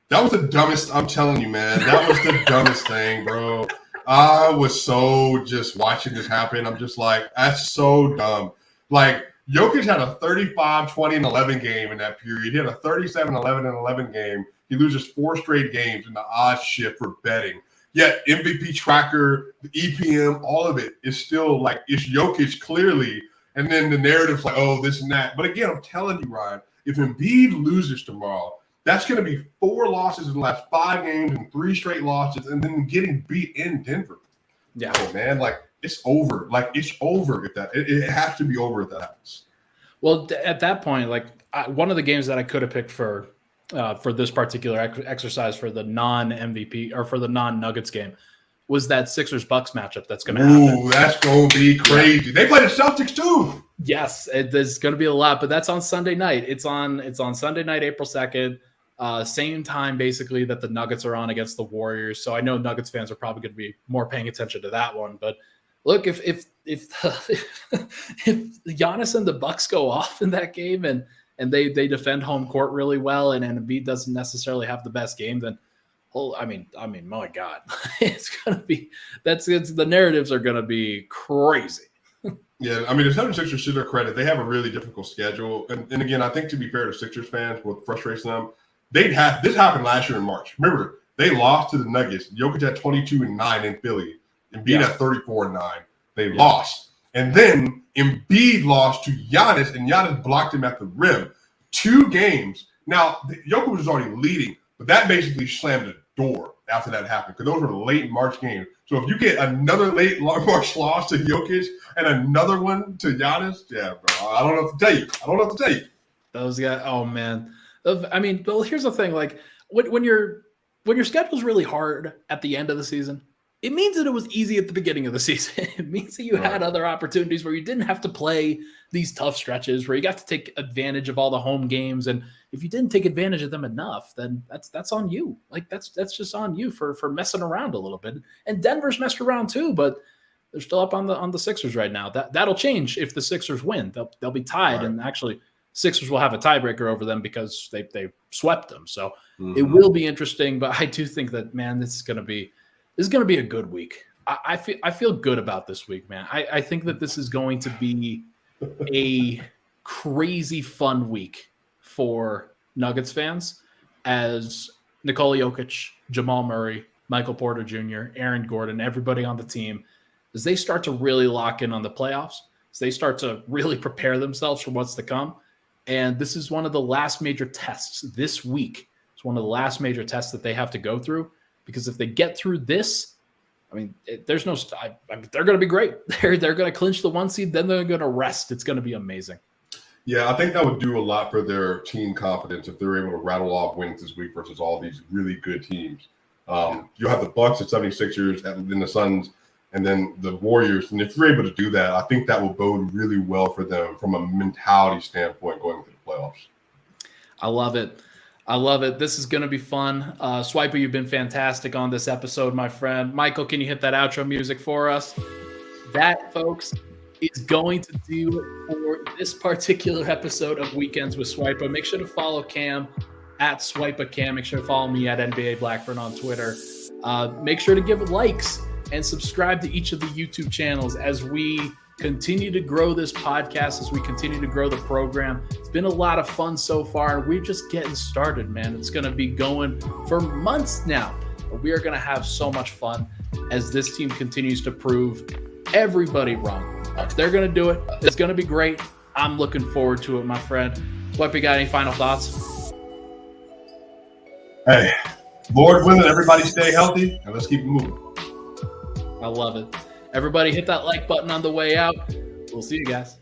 [SPEAKER 2] That was the dumbest. I'm telling you, man. That was the dumbest thing, bro. I was so just watching this happen. I'm just like, that's so dumb. Like, Jokic had a 35, 20, and 11 game in that period. He had a 37, 11, and 11 game. He loses 4 straight games in the odds shift for betting. Yet MVP tracker, the EPM, all of it is still like, it's Jokic clearly. And then the narrative's like, oh, this and that. But again, I'm telling you, Ryan, if Embiid loses tomorrow, that's going to be 4 losses in the last 5 games and 3 straight losses, and then getting beat in Denver.
[SPEAKER 1] Yeah,
[SPEAKER 2] oh, man, like it's over. Like it's over if that. It has to be over if that happens.
[SPEAKER 1] Well, at that point, like one of the games that I could have picked for this particular exercise for the non-MVP or for the non-Nuggets game was that Sixers-Bucks matchup that's going to happen.
[SPEAKER 2] Ooh, that's going to be crazy. They play the Celtics too.
[SPEAKER 1] Yes, there's going to be a lot, but that's on Sunday night. It's on Sunday night, April 2nd. Same time, basically, that the Nuggets are on against the Warriors. So I know Nuggets fans are probably going to be more paying attention to that one. But look, if Giannis and the Bucks go off in that game and they defend home court really well, and Embiid doesn't necessarily have the best game, then I mean, my God, it's going to be the narratives are going to be crazy.
[SPEAKER 2] Yeah, I mean, the 76ers, to their credit, they have a really difficult schedule. And again, I think to be fair to Sixers fans, what frustrates them, this happened last year in March. Remember, they lost to the Nuggets. Jokic had 22-9 in Philly. Embiid had 34-9. They lost. And then Embiid lost to Giannis, and Giannis blocked him at the rim. 2 games. Now, Jokic was already leading, but that basically slammed the door after that happened because those were late March games. So if you get another late March loss to Jokic and another one to Giannis, yeah, bro, I don't know what to tell you.
[SPEAKER 1] Those guys, oh man. I mean, well, here's the thing: like when your schedule's really hard at the end of the season, it means that it was easy at the beginning of the season. It means that you had other opportunities where you didn't have to play these tough stretches, where you got to take advantage of all the home games. And if you didn't take advantage of them enough, then that's on you. Like that's just on you for messing around a little bit. And Denver's messed around too, but they're still up on the Sixers right now. That'll change if the Sixers win. They'll be tied, and actually Sixers will have a tiebreaker over them because they swept them. So it will be interesting. But I do think that, man, this is going to be a good week. I feel good about this week, man. I think that this is going to be a crazy fun week for Nuggets fans as Nikola Jokić, Jamal Murray, Michael Porter Jr., Aaron Gordon, everybody on the team, as they start to really lock in on the playoffs, as they start to really prepare themselves for what's to come. And this is one of the last major tests this week. It's one of the last major tests that they have to go through, because if they get through this, I mean, there's no they're going to be great. They're going to clinch the 1 seed, then they're going to rest. It's going to be amazing.
[SPEAKER 2] Yeah, I think that would do a lot for their team confidence if they're able to rattle off wins this week versus all these really good teams. You'll have the Bucks, the 76ers, and then the Suns, and then the Warriors. And if you're able to do that, I think that will bode really well for them from a mentality standpoint going into the playoffs.
[SPEAKER 1] I love it. I love it. This is going to be fun. Swipa, you've been fantastic on this episode, my friend. Michael, can you hit that outro music for us? That, folks, is going to do it for this particular episode of Weekends with Swipa. Make sure to follow Cam at SwipaCam. Make sure to follow me at NBA Blackburn on Twitter. Make sure to give likes and subscribe to each of the YouTube channels as we continue to grow this podcast, as we continue to grow the program. It's been a lot of fun so far. We're just getting started, man. It's going to be going for months now. But we are going to have so much fun as this team continues to prove everybody wrong. They're going to do it. It's going to be great. I'm looking forward to it, my friend. Swipe, got any final thoughts?
[SPEAKER 2] Hey, Lord willing, everybody stay healthy, and let's keep it moving.
[SPEAKER 1] I love it. Everybody hit that like button on the way out. We'll see you guys.